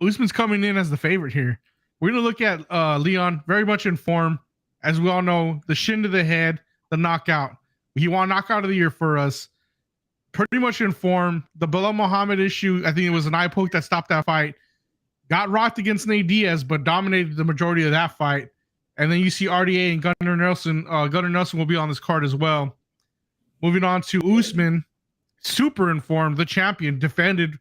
Usman's coming in as the favorite here. We're going to look at Leon, very much in form. As we all know, the shin to the head, the knockout. He won knockout of the year for us. Pretty much in form. The Bilal Muhammad issue, I think it was an eye poke that stopped that fight. Got rocked against Nate Diaz, but dominated the majority of that fight. And then you see RDA and Gunnar Nelson. Gunnar Nelson will be on this card as well. Moving on to Usman. super informed, the champion, defended,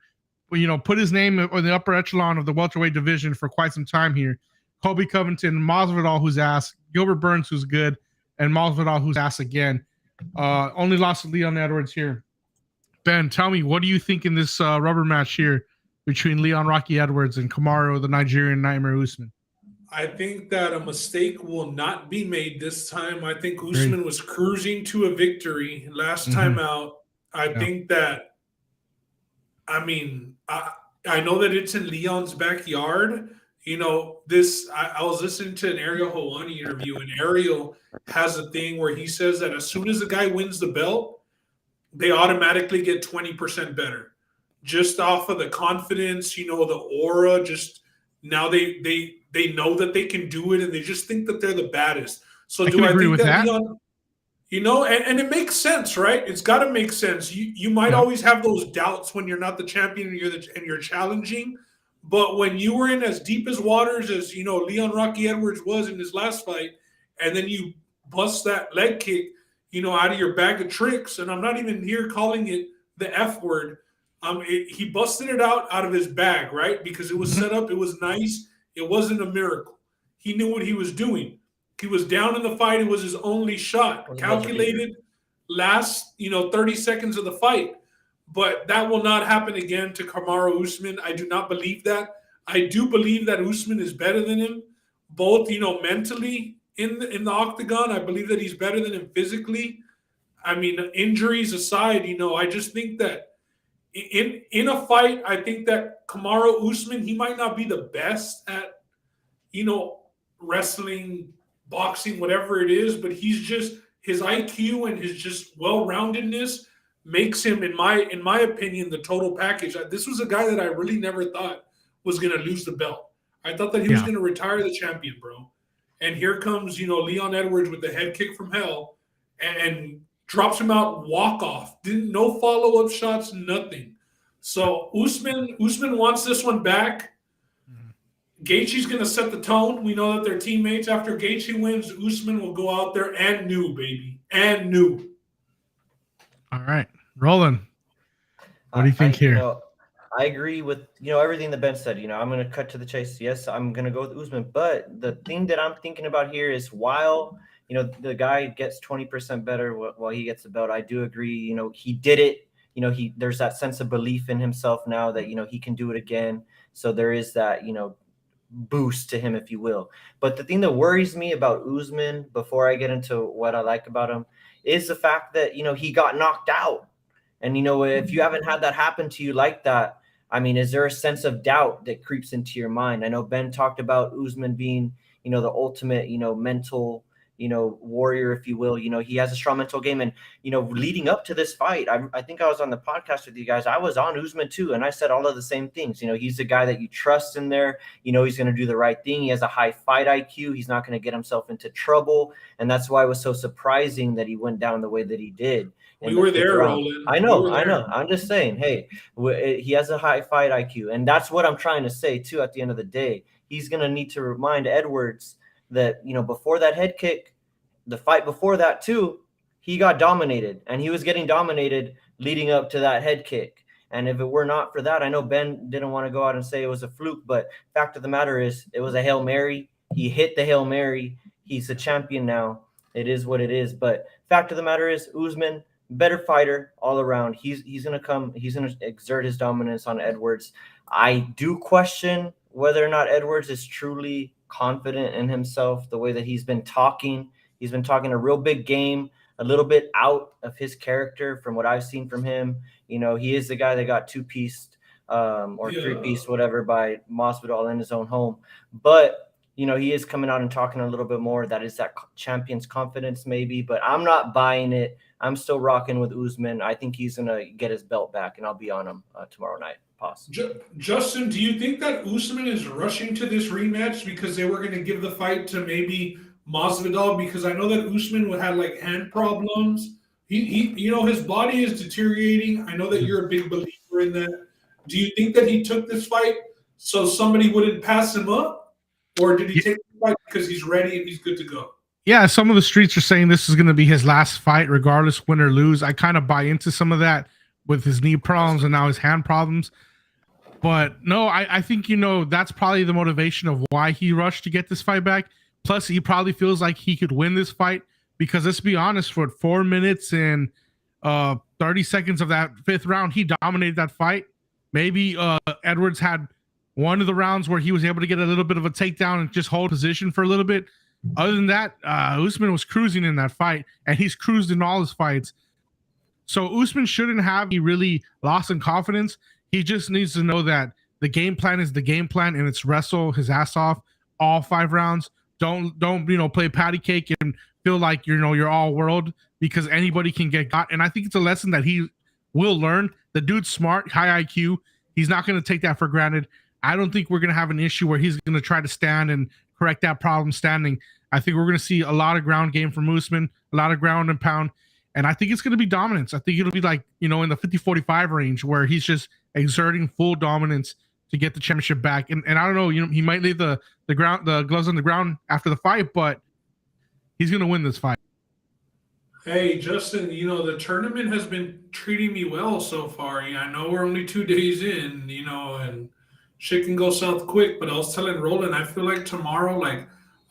put his name in the upper echelon of the welterweight division for quite some time here. Colby Covington, Masvidal, who's ass, Gilbert Burns, who's good, and Masvidal, who's ass again. Only lost to Leon Edwards here. Ben, tell me, what do you think in this rubber match here between Leon Rocky Edwards and Kamaru, the Nigerian Nightmare Usman? I think that a mistake will not be made this time. I think Usman was cruising to a victory last time out. I think that, I mean, I know that it's in Leon's backyard. I was listening to an Ariel Helwani interview, and Ariel has a thing where he says that as soon as a guy wins the belt, they automatically get 20% better. Just off of the confidence, the aura, just now they know that they can do it, and they just think that they're the baddest. So do I think that Leon, and it makes sense, right? It's got to make sense. You might always have those doubts when you're not the champion and you're challenging, but when you were in as deep as waters as Leon Rocky Edwards was in his last fight, and then you bust that leg kick, out of your bag of tricks, and I'm not even here calling it the F word. He busted it out of his bag, right? Because it was set up, it was nice. It wasn't a miracle. He knew what he was doing. He was down in the fight. It was his only shot. Calculated last, 30 seconds of the fight. But that will not happen again to Kamaru Usman. I do not believe that. I do believe that Usman is better than him, both, mentally in the octagon. I believe that he's better than him physically. I mean, injuries aside, I just think that in a fight, I think that Kamaru Usman, he might not be the best at, wrestling, boxing, whatever it is, but he's just, his IQ and his just well-roundedness makes him, in my opinion, the total package. This was a guy that I really never thought was going to lose the belt. I thought that he was going to retire the champion, bro. And here comes, Leon Edwards with the head kick from hell and drops him out walk-off. No follow-up shots, nothing. So Usman wants this one back. Gaethje's going to set the tone. We know that they're teammates. After Gaethje wins, Usman will go out there and new, baby. And new. All right. Roland, what do you think here? I agree with, everything that Ben said. I'm going to cut to the chase. Yes, I'm going to go with Usman. But the thing that I'm thinking about here is while, the guy gets 20% better while he gets the belt, I do agree, he did it. There's that sense of belief in himself now that, he can do it again. So there is that, boost to him, if you will. But the thing that worries me about Usman, before I get into what I like about him, is the fact that, he got knocked out. And, if you haven't had that happen to you like that, I mean, is there a sense of doubt that creeps into your mind? I know Ben talked about Usman being, the ultimate, mental, warrior, if you will. He has a strong mental game. And, leading up to this fight, I think I was on the podcast with you guys. I was on Usman too. And I said all of the same things. He's the guy that you trust in there. He's going to do the right thing. He has a high fight IQ. He's not going to get himself into trouble. And that's why it was so surprising that he went down the way that he did. We were there, Roland. I know. I'm just saying, hey, he has a high fight IQ. And that's what I'm trying to say too. At the end of the day, he's going to need to remind Edwards that, before that head kick, the fight before that too, he got dominated, and he was getting dominated leading up to that head kick. And if it were not for that, I know Ben didn't want to go out and say it was a fluke, but fact of the matter is it was a Hail Mary. He hit the Hail Mary. He's a champion now. It is what it is. But fact of the matter is Usman, better fighter all around. He's going to exert his dominance on Edwards. I do question whether or not Edwards is truly confident in himself, the way that he's been talking. He's been talking a real big game, a little bit out of his character from what I've seen from him. He is the guy that got two-pieced or three-pieced, whatever, by Masvidal in his own home. But, he is coming out and talking a little bit more. That is that champion's confidence maybe, but I'm not buying it. I'm still rocking with Usman. I think he's going to get his belt back, and I'll be on him tomorrow night. Justin, do you think that Usman is rushing to this rematch because they were going to give the fight to maybe Masvidal? Because I know that Usman had like hand problems. He his body is deteriorating. I know that you're a big believer in that. Do you think that he took this fight so somebody wouldn't pass him up, or did he take the fight because he's ready and he's good to go? Yeah, some of the streets are saying this is going to be his last fight, regardless win or lose. I kind of buy into some of that. with his knee problems and now his hand problems. But no, I think, that's probably the motivation of why he rushed to get this fight back. Plus, he probably feels like he could win this fight because, let's be honest, for 4 minutes and 30 seconds of that 5th round, he dominated that fight. Maybe Edwards had one of the rounds where he was able to get a little bit of a takedown and just hold position for a little bit. Other than that, Usman was cruising in that fight, and he's cruised in all his fights. So Usman shouldn't have really lost in confidence. He just needs to know that the game plan is the game plan, and it's wrestle his ass off all 5 rounds. Don't play patty cake and feel like you're all world, because anybody can get got. And I think it's a lesson that he will learn. The dude's smart, high IQ. He's not going to take that for granted. I don't think we're going to have an issue where he's going to try to stand and correct that problem standing. I think we're going to see a lot of ground game from Usman, a lot of ground and pound. And I think it's going to be dominance. I think it'll be like, in the 50-45 range where he's just exerting full dominance to get the championship back. And I don't know, he might leave the gloves on the ground after the fight, but he's going to win this fight. Hey, Justin, the tournament has been treating me well so far. I know we're only 2 days in, and shit can go south quick, but I was telling Roland, I feel like tomorrow,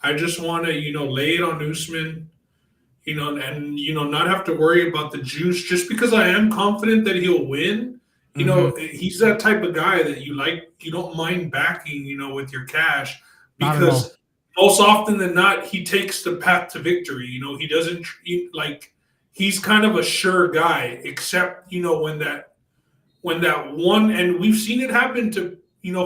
I just want to, lay it on Usman, and, not have to worry about the juice, just because I am confident that he'll win. He's that type of guy that you don't mind backing, with your cash, because most often than not, he takes the path to victory. He doesn't he's kind of a sure guy, except, when that one, and we've seen it happen to,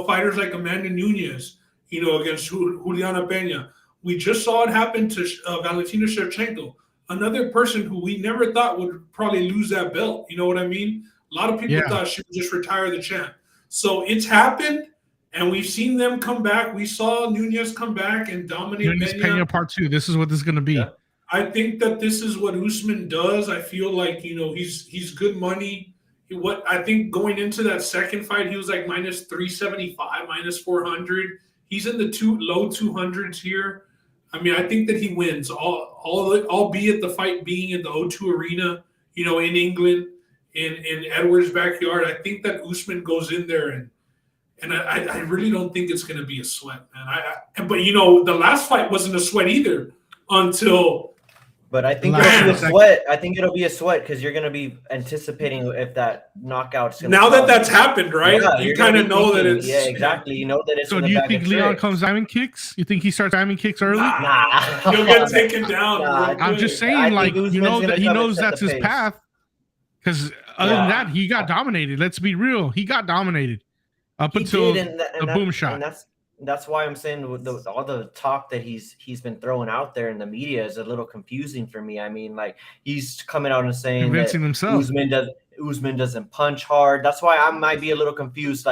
fighters like Amanda Nunes, against Juliana Peña. We just saw it happen to Valentina Shevchenko, another person who we never thought would probably lose that belt. You know what I mean? A lot of people thought she would just retire the champ. So it's happened, and we've seen them come back. We saw Nunes come back and dominate Peña part 2. This is what this is going to be. Yeah. I think that this is what Usman does. I feel like, he's good money. I think going into that second fight, he was like minus 375, minus 400. He's in the low 200s here. I mean, I think that he wins, albeit the fight being in the O2 Arena, in England, in Edwards' backyard. I think that Usman goes in there, and I really don't think it's going to be a sweat, man. But the last fight wasn't a sweat either until. But I think it'll be a sweat. I think it'll be a sweat because you're going to be anticipating if that knockout's going to. Now that that's happened, right? Yeah, you kind of know that it's. Yeah, exactly. You know that it's. So do you think Leon comes diamond kicks? You think he starts diamond kicks early? Nah. He'll get taken down. I'm just saying, that he knows that's his path. Because other than that, he got dominated. Let's be real. He got dominated up until the boom shot. That's why I'm saying all the talk that he's been throwing out there in the media is a little confusing for me. I mean, he's coming out and saying convincing himself Usman doesn't punch hard. That's why I might be a little confused.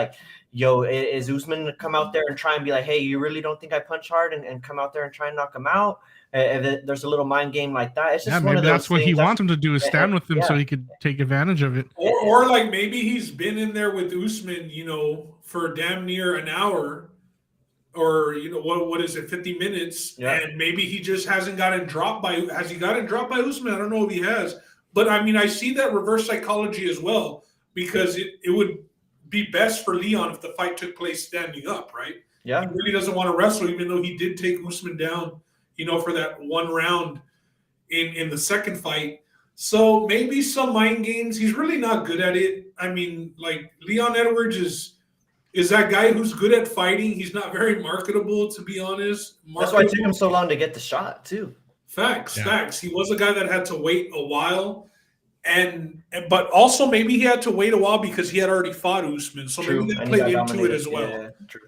Is Usman gonna come out there and try and be like, hey, you really don't think I punch hard, and come out there and try and knock him out? If there's a little mind game like that. It's just one of those that's what things. He wants him to do is stand with him so he could take advantage of it. Or maybe he's been in there with Usman, for damn near an hour. Or what is it, 50 minutes? Yeah. And maybe he just hasn't gotten dropped by. Has he gotten dropped by Usman? I don't know if he has. But I mean, I see that reverse psychology as well, because it would be best for Leon if the fight took place standing up, right? Yeah. He really doesn't want to wrestle, even though he did take Usman down, for that one round in the second fight. So maybe some mind games. He's really not good at it. I mean, Leon Edwards is that guy who's good at fighting. He's not very marketable, to be honest. That's why it took him so long to get the shot, too. Facts. He was a guy that had to wait a while. But also maybe he had to wait a while because he had already fought Usman. So maybe that played into it as well. Yeah. True.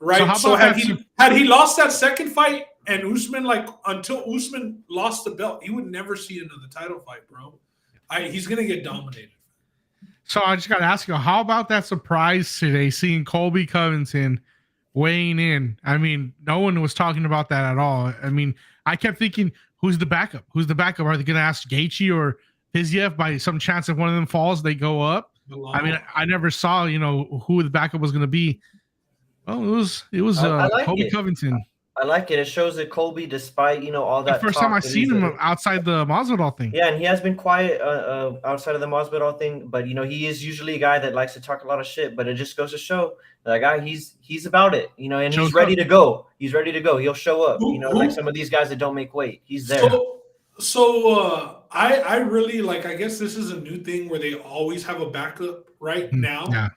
Right? So had he lost that second fight and Usman, until Usman lost the belt, he would never see another title fight, bro. He's going to get dominated. So I just got to ask you, how about that surprise today, seeing Colby Covington weighing in? I mean, no one was talking about that at all. I mean, I kept thinking, who's the backup? Are they going to ask Gaethje or Fiziev? By some chance, if one of them falls, they go up? I mean, I never saw, who the backup was going to be. Oh, it was Colby Covington. I like it. It shows that Colby, despite all The that first talk time I that seen him outside the Masvidal thing. yeah, and he has been quiet outside of the Masvidal thing, but he is usually a guy that likes to talk a lot of shit. But it just goes to show that guy he's about it, and Shows he's ready up. to go. He's ready to go. He'll show up. Who- Like who- some of these guys that don't make weight. He's there. I really like. I guess this is a new thing where they always have a backup right now. Yeah.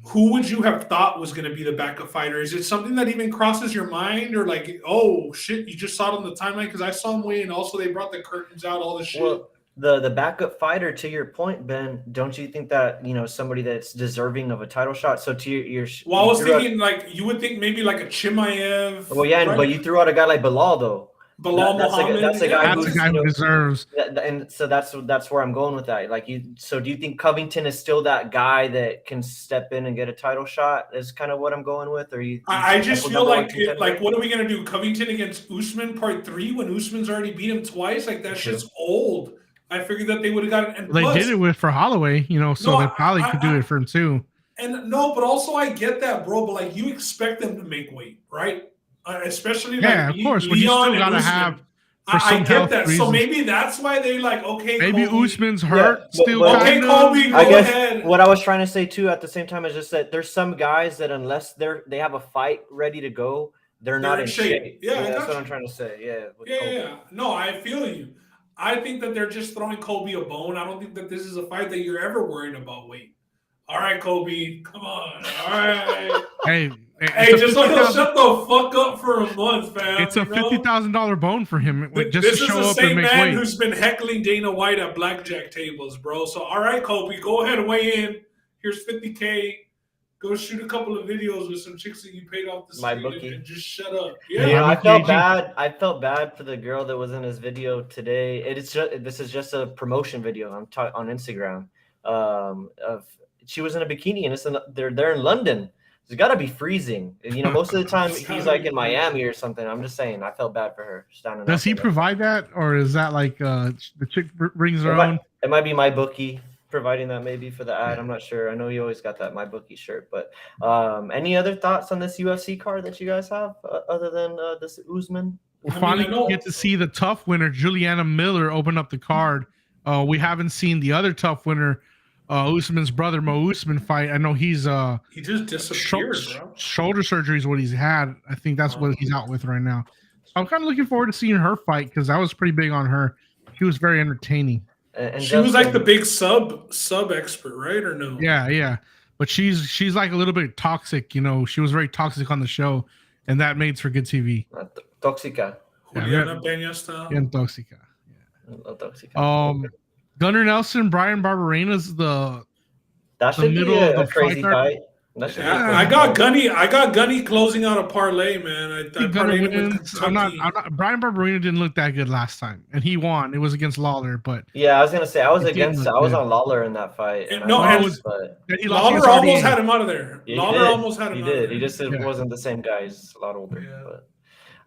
Who would you have thought was going to be the backup fighter? Is it something that even crosses your mind, or like, oh shit, you just saw it on the timeline? Because I saw him weigh, and also they brought the curtains out, all the shit. Well, the backup fighter, to your point, Ben, don't you think that somebody that's deserving of a title shot? So to your well, I was thinking like you would think maybe like a Chimaev. well, yeah, right? but you threw out a guy like Bilal though. Bilal that's Muhammad. that's a guy That's a guy who deserves. And so that's where I'm going with that. Like so do you think Covington is still that guy that can step in and get a title shot? Is kind of what I'm going with, or I just feel like what are we gonna do? Covington against Usman part 3 when Usman's already beat him twice? Like that shit's old. I figured that they would have got it. And They did it for Holloway, so they probably could do it for him too. And no, but also I get that, bro. But like you expect them to make weight, right? Especially yeah, like of course, Leon but you still and gotta Usman. have. I get that. Reasons. So maybe that's why they like, okay, maybe Colby. Usman's hurt still. Okay, Colby, go I guess ahead. What I was trying to say too at the same time is just that there's some guys that unless they have a fight ready to go, they're not in shape. Yeah, that's what I'm trying to say. Yeah. No, I feel you. I think that they're just throwing Colby a bone. I don't think that this is a fight that you're ever worrying about weight. All right, Colby, come on. All right. Hey, just like he'll shut the fuck up for a month, fam. It's a $50,000 bone for him just this to show is the up same and make man weight. who's been heckling Dana White at blackjack tables, bro. So, all right, Colby, go ahead and weigh in. Here's $50K. Go shoot a couple of videos with some chicks that you paid off the street and just shut up. Yeah, I felt bad. I felt bad for the girl that was in his video today. This is just a promotion video on Instagram. She was in a bikini, and they're in London. It's got to be freezing. Most of the time he's like in Miami or something. I'm just saying, I felt bad for her. Does he provide that, or is that like the chick brings her own? It might be my bookie providing that maybe for the ad. I'm not sure. I know you always got that my bookie shirt, but any other thoughts on this UFC card that you guys have other than this Usman? We'll finally get to see the tough winner, Juliana Miller, open up the card. We haven't seen the other tough winner, Usman's brother Mo Usman fight. I know he just disappeared, bro. Shoulder surgery is what he's had. I think that's what he's out with right now. So I'm kind of looking forward to seeing her fight because I was pretty big on her. She was very entertaining. And she was like the big sub expert, right? Or no? Yeah. But she's like a little bit toxic. She was very toxic on the show, and that makes for good TV. Tóxica. Juliana Peña style. And Tóxica. Yeah. Tóxica. Gunnar Nelson, Brian Barberena's the should middle be of the crazy fight. I got Gunny closing out a parlay, man. I parlayed him with Kentucky. Brian Barberena didn't look that good last time, and he won. It was against Lawler, but yeah, I was gonna say I was on Lawler in that fight. Lawler almost had him out of there. Lawler almost had him. He did. He just wasn't the same guy. He's a lot older. Yeah.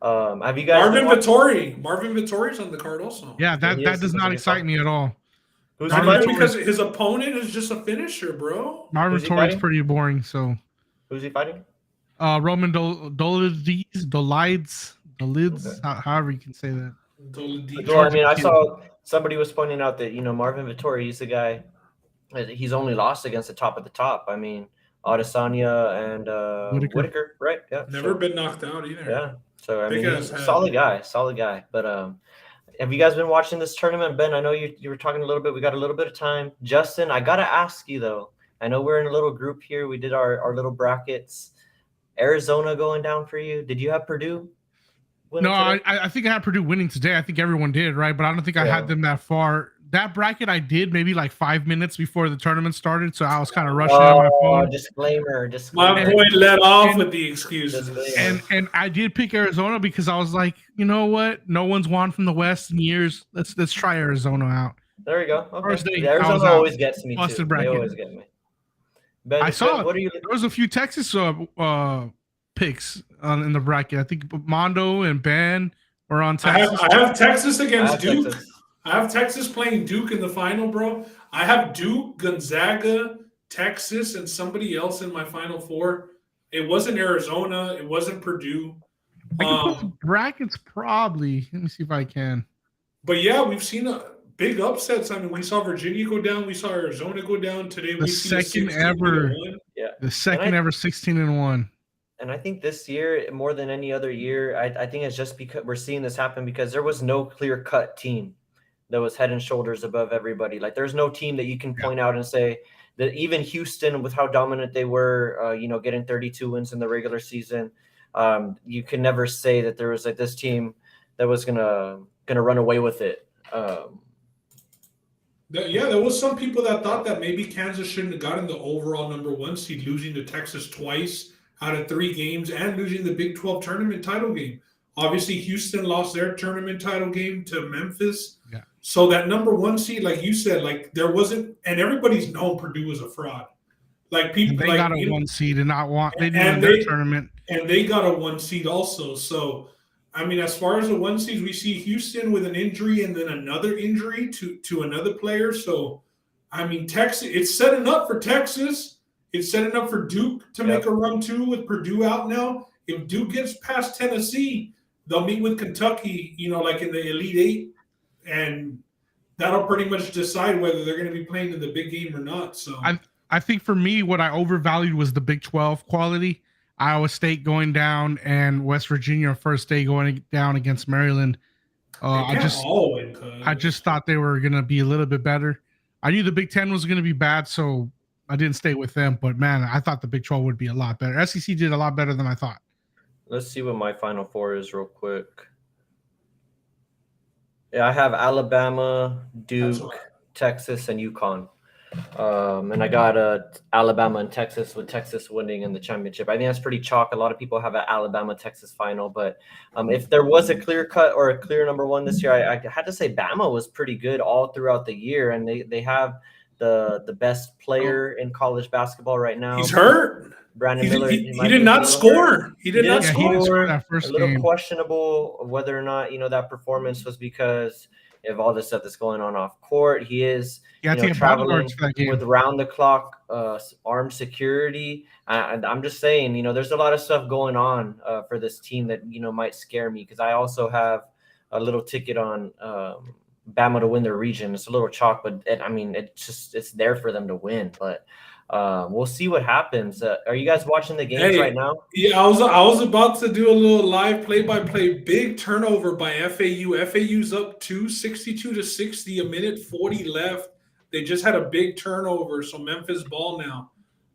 But have you guys? Marvin Vittori's on the card also. Yeah, that does not excite me at all. Because his opponent is just a finisher, bro. Marvin Vittori's pretty boring. So who's he fighting? Roman Dolides, however you can say that. Well, I mean, I saw somebody was pointing out that Marvin Vittori, he's the guy. He's only lost against the top of the top. I mean, Adesanya and Whitaker, right? Yeah. Never been knocked out either. Yeah. So I mean, he's a solid guy. But have you guys been watching this tournament, Ben? I know you were talking a little bit. We got a little bit of time. Justin, I gotta ask you though. I know we're in a little group here. We did our little brackets. Arizona going down for you. Did you have Purdue? No, I think I had Purdue winning today. I think everyone did, right? But I don't think I had them that far. That bracket I did maybe like 5 minutes before the tournament started, so I was kind of rushing on my phone. Disclaimer. My boy let off with the excuses. And I did pick Arizona because I was like, you know what? No one's won from the West in years. Let's try Arizona out. There we go. Okay. First day, Arizona always gets me too. They always get me. Ben, I saw there was a few Texas picks in the bracket. I think Mondo and Ben were on Texas. I have Texas against Duke. I have Texas playing Duke in the final, bro. I have Duke, Gonzaga, Texas, and somebody else in my final four. It wasn't Arizona. It wasn't Purdue. I can pull brackets probably. Let me see if I can. But yeah, we've seen big upsets. I mean, we saw Virginia go down. We saw Arizona go down. Today The we see a second 16 ever, to 1. Yeah. the second ever 16-1. And I think this year, more than any other year, I think it's just because we're seeing this happen because there was no clear-cut team that was head and shoulders above everybody. Like there's no team that you can point out and say that even Houston, with how dominant they were, getting 32 wins in the regular season, you can never say that there was like this team that was gonna run away with it. There was some people that thought that maybe Kansas shouldn't have gotten the overall number 1 seed, losing to Texas twice out of 3 games and losing the Big 12 tournament title game. Obviously, Houston lost their tournament title game to Memphis. Yeah. So that number 1 seed, like you said, like there wasn't, and everybody's known Purdue was a fraud. Like people, they got a 1 seed and not want they didn't win their tournament, and they got a 1 seed also. So I mean, as far as the 1 seeds, we see Houston with an injury and then another injury to another player. So I mean, Texas, it's setting up for Texas. It's setting up for Duke to make a run too with Purdue out now. If Duke gets past Tennessee, they'll meet with Kentucky, like in the Elite Eight, and that'll pretty much decide whether they're going to be playing in the big game or not. So I think for me, what I overvalued was the Big 12 quality. Iowa State going down and West Virginia first day going down against Maryland. I just thought they were going to be a little bit better. I knew the Big 10 was going to be bad, so I didn't stay with them. But man, I thought the Big 12 would be a lot better. SEC did a lot better than I thought. Let's see what my Final Four is real quick. Yeah, I have Alabama, Duke, Texas, and UConn. And I got Alabama and Texas, with Texas winning in the championship. I think that's pretty chalk. A lot of people have an Alabama-Texas final, but if there was a clear cut or a clear number 1 this year, I had to say Bama was pretty good all throughout the year, and they have the best player in college basketball right now. He's hurt. Brandon Miller. He did not score. He did not score that first a little game. Questionable whether or not that performance was because of all the stuff that's going on off court. He is traveling with round the clock armed security. And I'm just saying, there's a lot of stuff going on for this team that might scare me, because I also have a little ticket on Bama to win their region. It's a little chalk, but it's there for them to win. But we'll see what happens. Are you guys watching the games right now? Yeah, I was about to do a little live play-by-play. Big turnover by FAU. FAU's up 62-60, a minute 40 left. They just had a big turnover, so Memphis ball now.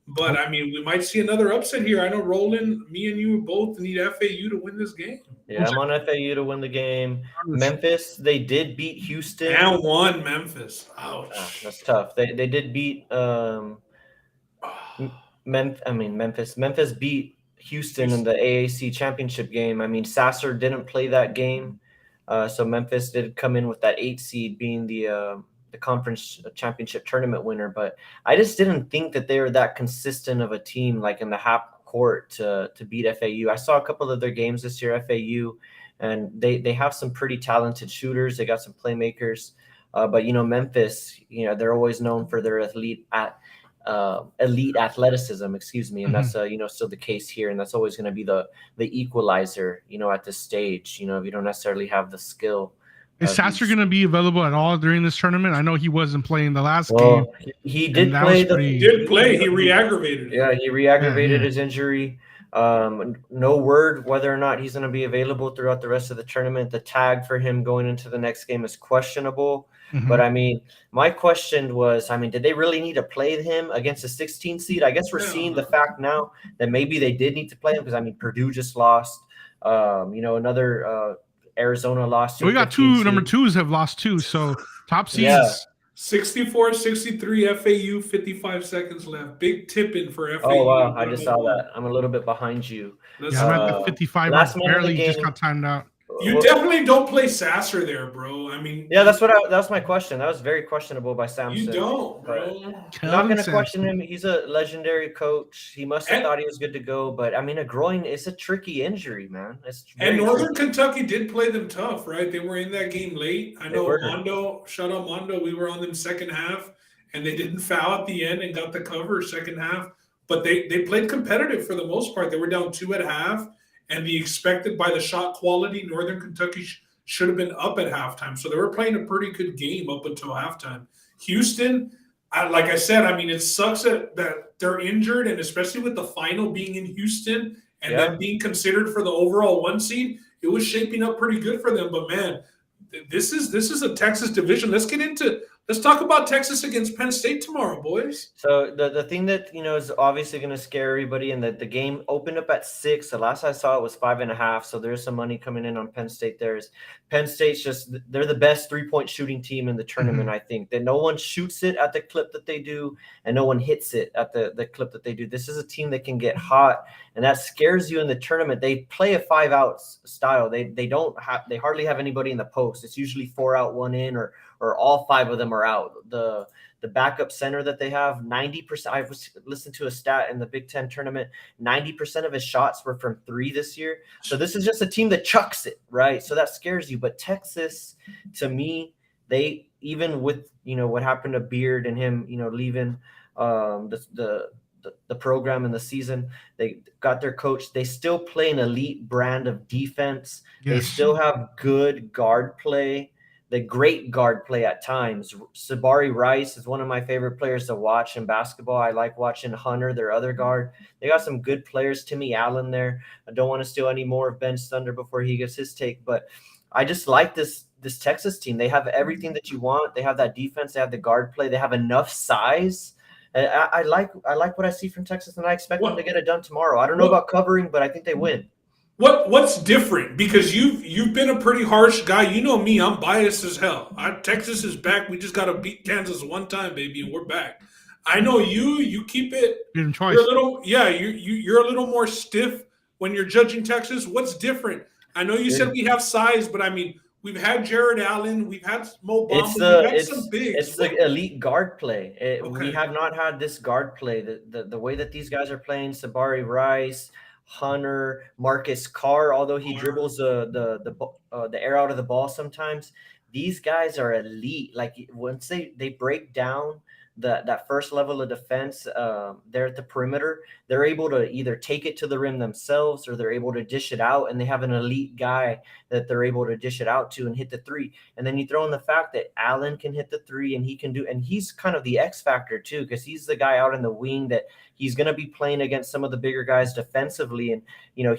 But I mean, we might see another upset here. I know Roland, me and you both need FAU to win this game. Yeah, I'm on FAU to win the game. Memphis, they did beat Houston. And won Memphis. Ouch. That's tough. They did beat Memphis. Memphis beat Houston in the AAC championship game. I mean, Sasser didn't play that game, so Memphis did come in with that 8 seed, being the conference championship tournament winner. But I just didn't think that they were that consistent of a team, like in the half court, to beat FAU. I saw a couple of their games this year, FAU, and they have some pretty talented shooters. They got some playmakers, but Memphis, they're always known for their elite athleticism, and that's still the case here, and that's always going to be the equalizer at this stage, if you don't necessarily have the skill. Is Sasser going to be available at all during this tournament? I know he wasn't playing the last game. He did play. He re-aggravated it. Yeah, he re-aggravated his injury. No word whether or not he's going to be available throughout the rest of the tournament. The tag for him going into the next game is questionable. But I mean, my question was, did they really need to play him against a 16 seed? I guess we're seeing the fact now that maybe they did need to play him, because Purdue just lost. Another Arizona lost. We got two number 2s have lost too. So top seeds. 64-63 FAU, 55 seconds left. Big tip-in for FAU. Oh, wow. I just saw that. I'm a little bit behind you. I'm at the 55. Barely just got timed out. You definitely don't play Sasser there, bro. That's my question. That was very questionable by Samson. You don't, bro. I'm not going to question him. He's a legendary coach. He must have thought he was good to go. But a groin is a tricky injury, man. And Northern Kentucky did play them tough, right? They were in that game late. I know Mondo, shout out Mondo. We were on them second half, and they didn't foul at the end and got the cover second half. But they played competitive for the most part. They were down 2 at half. and the expected by the shot quality, Northern Kentucky should have been up at halftime. So they were playing a pretty good game up until halftime. Houston, like I said, I mean, it sucks that they're injured, and especially with the final being in Houston and them being considered for the overall 1 seed, it was shaping up pretty good for them. But man, this is a Texas division. Let's talk about Texas against Penn State tomorrow, boys. So the thing that is obviously going to scare everybody, and that the game opened up at 6. The last I saw it was 5.5. So there's some money coming in on Penn State. Penn State's they're the best 3-point shooting team in the tournament. I think that no one shoots it at the clip that they do, and no one hits it at the clip that they do. This is a team that can get hot, and that scares you in the tournament. They play a 5-out style. They hardly have anybody in the post. It's usually 4 out, 1 in, or all 5 of them are out. The backup center that they have, 90%. I listened to a stat in the Big Ten tournament, 90% of his shots were from 3 this year. So this is just a team that chucks it, right? So that scares you. But Texas, to me, they, even with what happened to Beard and him, leaving the program in the season, they got their coach. They still play an elite brand of defense. Yes. They still have good guard play. The great guard play at times. Sabari Rice is one of my favorite players to watch in basketball. I like watching Hunter, their other guard. They got some good players. Timmy Allen there. I don't want to steal any more of Ben's thunder before he gets his take, but I just like this Texas team. They have everything that you want. They have that defense. They have the guard play. They have enough size. I like what I see from Texas, and I expect them to get it done tomorrow. I don't know about covering, but I think they win. What's different? Because you've been a pretty harsh guy. You know me, I'm biased as hell. Texas is back. We just got to beat Kansas one time, baby, and we're back. I know you keep it. You're a little more stiff when you're judging Texas. What's different? I know you said we have size, but I mean, we've had Jared Allen, we've had Mo Bamba, we've had some bigs. It's the elite guard play. We have not had this guard play. The way that these guys are playing, Sabari Rice, Hunter, Marcus Carr, although he dribbles the air out of the ball sometimes, these guys are elite. Like once they break down that first level of defense, they're at the perimeter, they're able to either take it to the rim themselves or they're able to dish it out, and they have an elite guy that they're able to dish it out to and hit the 3. And then you throw in the fact that Allen can hit the 3, and he's kind of the X factor too, because he's the guy out in the wing that he's going to be playing against some of the bigger guys defensively, and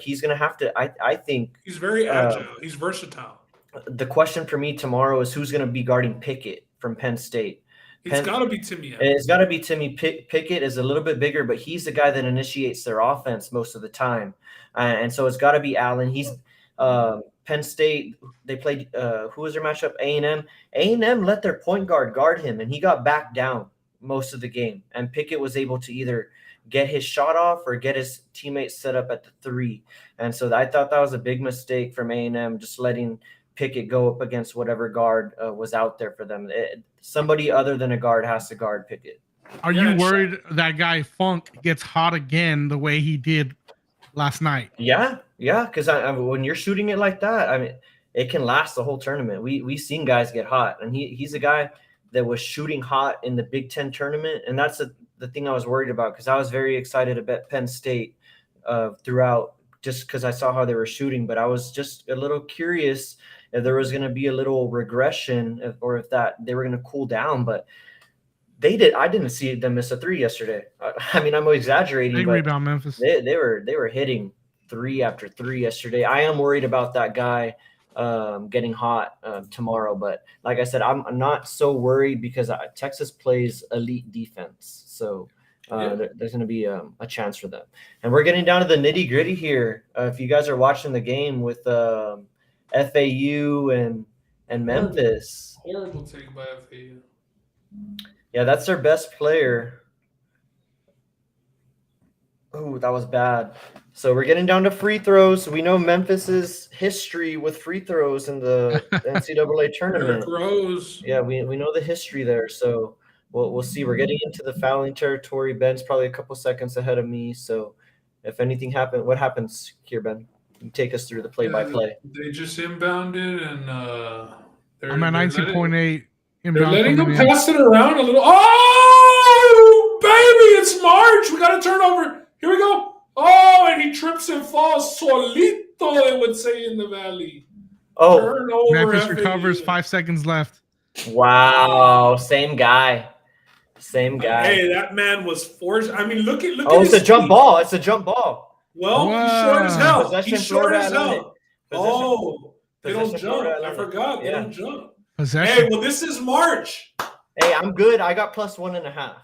he's going to have to. I think he's very agile. He's versatile. The question for me tomorrow is who's going to be guarding Pickett from Penn State. It's got to be Timmy. It's got to be Timmy. Pickett is a little bit bigger, but he's the guy that initiates their offense most of the time, and so it's got to be Allen. He's Penn State. They played. Who was their matchup? A&M. A&M let their point guard him, and he got back down most of the game. And Pickett was able to either get his shot off or get his teammates set up at the 3. And so I thought that was a big mistake from A&M, just letting Pickett go up against whatever guard was out there for them. Somebody other than a guard has to guard Pickett. Are you worried that guy Funk gets hot again the way he did last night? Yeah, because when you're shooting it like that, I mean, it can last the whole tournament. We've seen guys get hot, and he's a guy that was shooting hot in the Big Ten tournament, and that's the thing I was worried about, because I was very excited to bet Penn State throughout, just because I saw how they were shooting, but I was just a little curious if there was going to be a little regression or if that they were going to cool down, but they did. I didn't see them miss a 3 yesterday. I mean, I'm exaggerating. Big rebound, Memphis. They were hitting 3 after 3 yesterday. I am worried about that guy getting hot tomorrow, but like I said, I'm not so worried because Texas plays elite defense, so there's going to be a chance for them. And we're getting down to the nitty gritty here. If you guys are watching the game with FAU and Memphis. Horrible take by FAU. Yeah, that's their best player. Oh, that was bad. So we're getting down to free throws. We know Memphis's history with free throws in the NCAA tournament. Yeah, we know the history there. So we'll see. We're getting into the fouling territory. Ben's probably a couple seconds ahead of me. So if anything happens, what happens here, Ben? You take us through the play-by-play. They just inbounded, and I'm at 19.8. They're letting him pass it around a little. Oh, baby, it's March. We got a turnover. Here we go. Oh, and he trips and falls solito, they would say in the Valley. Oh, Turnover. Memphis FAU. recovers. 5 seconds left. wow. Same guy. Same guy. Hey, that man was forced. I mean, look at Oh, his it's a jump feet. ball. It's a jump ball. Well, Wow. he's short as hell. Possession, He's short Florida as Atlantic. hell. Possession. Oh, they don't Possession, jump. Florida I Atlantic. forgot. They Yeah. don't jump. Possession. Hey, well, this is March. Hey, I'm good. I got +1.5.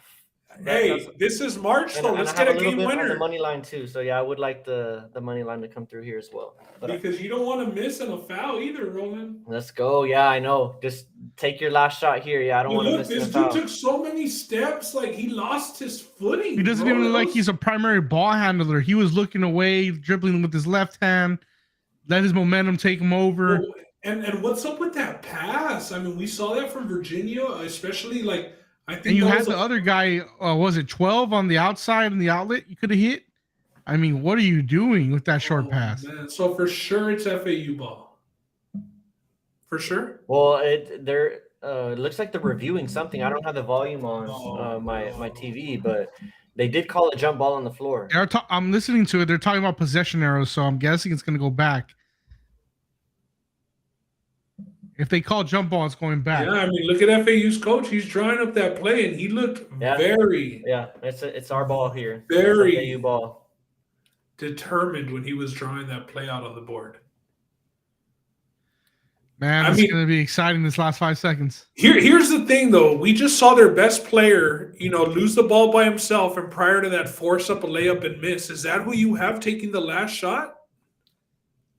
Hey, this is March, And, though. and Let's I get have a a little game bit on the winner. money line too. So yeah, I would like the money line to come through here as well. But Because you don't want to miss in a foul either, Roland. let's go. Yeah, I know. Just take your last shot here. Yeah, I don't want to Look, miss this a dude foul. took so many steps, like he lost his footing. He doesn't bro. even look like That he's a primary ball handler. He was looking away, dribbling with his left hand, let his momentum take him over. Well, and what's up with that pass? I mean, we saw that from Virginia, especially like I think And you that had was the other guy, was it 12 on the outside in the outlet you could have hit? I mean, what are you doing with that short pass? Man. So for sure it's FAU ball. For sure. Well, it looks like they're reviewing something. I don't have the volume on my TV, but they did call a jump ball on the floor. I'm listening to it. They're talking about possession arrows, so I'm guessing it's going to go back. If they call jump ball, it's going back. Yeah, I mean, look at FAU's coach. He's drawing up that play, and he looked very It's our ball here. Very- It's FAU ball. determined when he was drawing that play out on the board. Man, I it's mean- going to be exciting this last 5 seconds. Here's the thing, though. We just saw their best player, lose the ball by himself, and prior to that, force up a layup and miss. Is that who you have taking the last shot?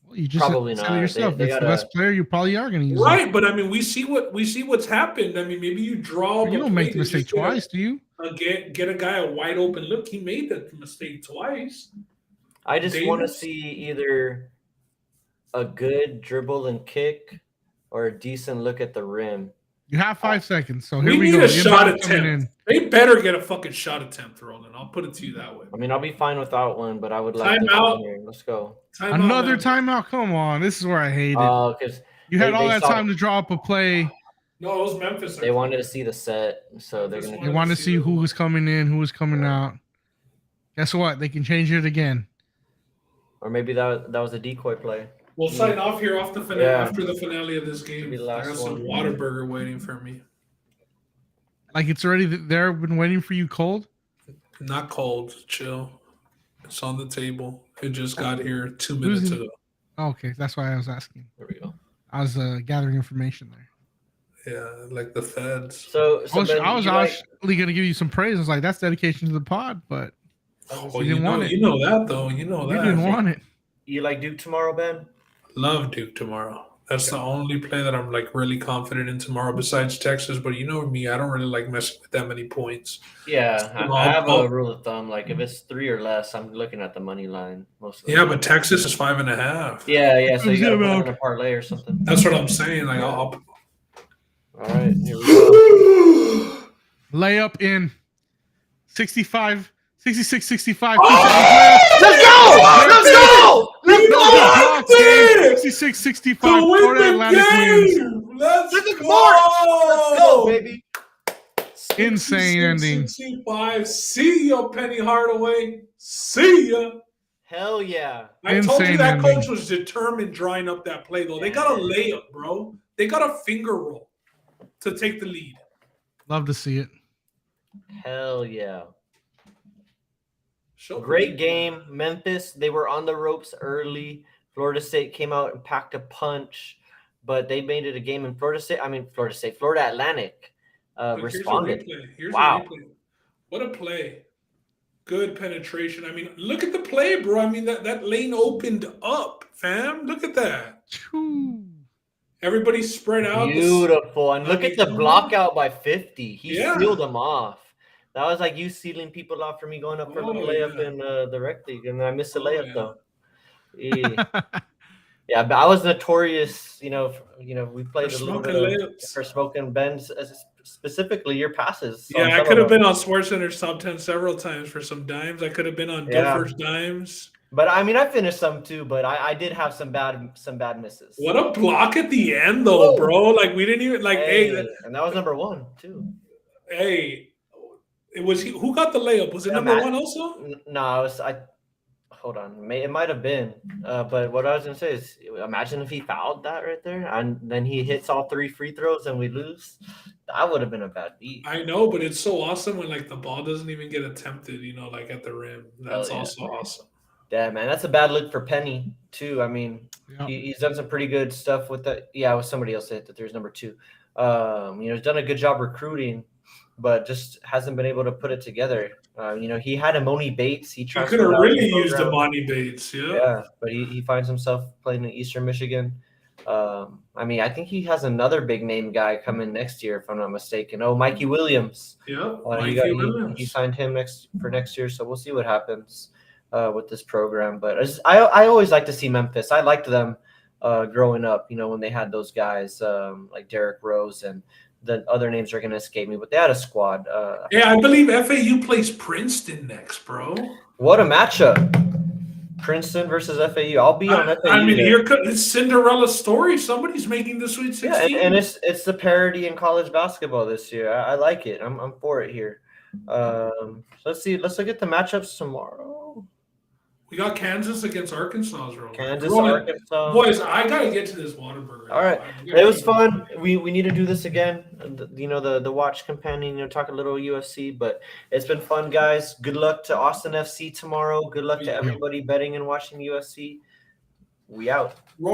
Well, you just Probably said not. it yourself. They It's the gotta- best player. You probably are going to use it. Right, but I mean, we see what's happened. I mean, maybe you draw. You don't make the mistake twice, do you? Get a guy a wide open look. He made that mistake twice. I just want to Davis? see either a good dribble and kick or a decent look at the rim. You have 5 seconds, so here We we need go. a shot Inbound coming attempt. They better get a fucking shot attempt, Roland. I'll put it to you that way. I mean, I'll be fine without one, but I would like to Timeout. here. Let's go. Timeout, Another man. timeout. Come on, this is where I hate it. Oh, because You had they- all they that saw- time to draw up a play. No, it was Memphis. they wanted to see the set, so they're This gonna. one- They wanted to see who was coming in, who was coming out. Guess what? They can change it again. Or maybe that was a decoy play. We'll sign off here off the finale Yeah. after the finale of this game. Be the I last got some one. Whataburger waiting for me. Like it's already there. Been waiting for you cold. Not cold, chill. It's on the table. It just got here 2 minutes ago. Oh, okay, that's why I was asking. There we go. I was gathering information there. Yeah, like the feds. So Ben, I was you like- actually going to give you some praise. I was like, that's dedication to the pod, but Oh, you didn't want it. You know that, though. You know you that. didn't want it. you like Duke tomorrow, Ben? Love Duke tomorrow. That's the only play that I'm like really confident in tomorrow besides Texas. But you know me, I don't really like messing with that many points. Yeah, Well, I have well- a rule of thumb. Like if it's 3 or less, I'm looking at the money line most of the Yeah, time. but Texas is 5.5. Yeah. So you got to put Yeah, it in a parlay or something. That's what I'm saying. Like, All right, here we go. Layup in 65, 66, 65. Let's go! Let's go! Let's go! it! 66, 65. To win Florida the Atlantic wins. game! Let's Look at go! Let's go, baby. Insane ending. 65. See ya, Penny Hardaway. See ya. Hell yeah. I told you Insane that ending. coach was determined drawing up that play, though. They got a layup, bro. They got a finger roll to take the lead. Love to see it. Hell yeah. Show Great game. Memphis, they were on the ropes early. Florida State came out and packed a punch, but they made it a game. And Florida Atlantic responded. Here's Wow. a replay. What a play. Good penetration. I mean, look at the play, bro. I mean, that lane opened up, fam. Look at that. Choo. Everybody spread out. Beautiful. And look I at the mean, block out by 50. He Yeah. sealed them off. That was like you sealing people off for me going up for the Oh, layup yeah. in the rec league, and I missed the layup yeah. though. Yeah, but I was notorious. We played For a little bit smoking of, layups. for smoking Ben's, specifically your passes. on Yeah, I some could of have been them. on SportsCenter Top 10 several times for some dimes. I could have been on Yeah. Dilfer's dimes. But I mean, I finished some too. But I did have some bad misses. What a block at the end, though, Woo. bro. Like, we didn't even, like, hey, And that was number 1 too. hey, it was he who got the layup? Was it Yeah, number Matt. 1 also? No, hold on. It might have been. But what I was gonna say is, imagine if he fouled that right there, and then he hits all 3 free throws, and we lose. That would have been a bad beat. I know, but it's so awesome when like the ball doesn't even get attempted, like at the rim. That's yeah. also awesome. Yeah, man, that's a bad look for Penny too. I mean, Yeah. he's done some pretty good stuff with that. Yeah, with somebody else that hit the threes, number 2. He's done a good job recruiting, but just hasn't been able to put it together. He had Imoni Bates. He You could transferred have out of really the used program. Amani Bates, yeah. Yeah, but he finds himself playing in Eastern Michigan. I think he has another big name guy coming next year, if I'm not mistaken. Oh, Mikey Williams. Yeah, He Williams. signed him for next year, so we'll see what happens with this program. But I always like to see Memphis. I liked them growing up. When they had those guys like Derrick Rose, and the other names are going to escape me, but they had a squad. Yeah, I believe FAU plays Princeton next, bro. What a matchup! Princeton versus FAU. I'll be on FAU. I mean, here it's Cinderella story. Somebody's making the Sweet 16. Yeah, and it's the parody in college basketball this year. I like it. I'm for it here. So let's see. Let's look at the matchups tomorrow. We got Kansas against Arkansas, bro. Arkansas. Boys, I gotta get to this Whataburger. All right, it was fun. We need to do this again. The watch companion. Talk a little UFC, but it's been fun, guys. Good luck to Austin FC tomorrow. Good luck to everybody betting and watching UFC. We out.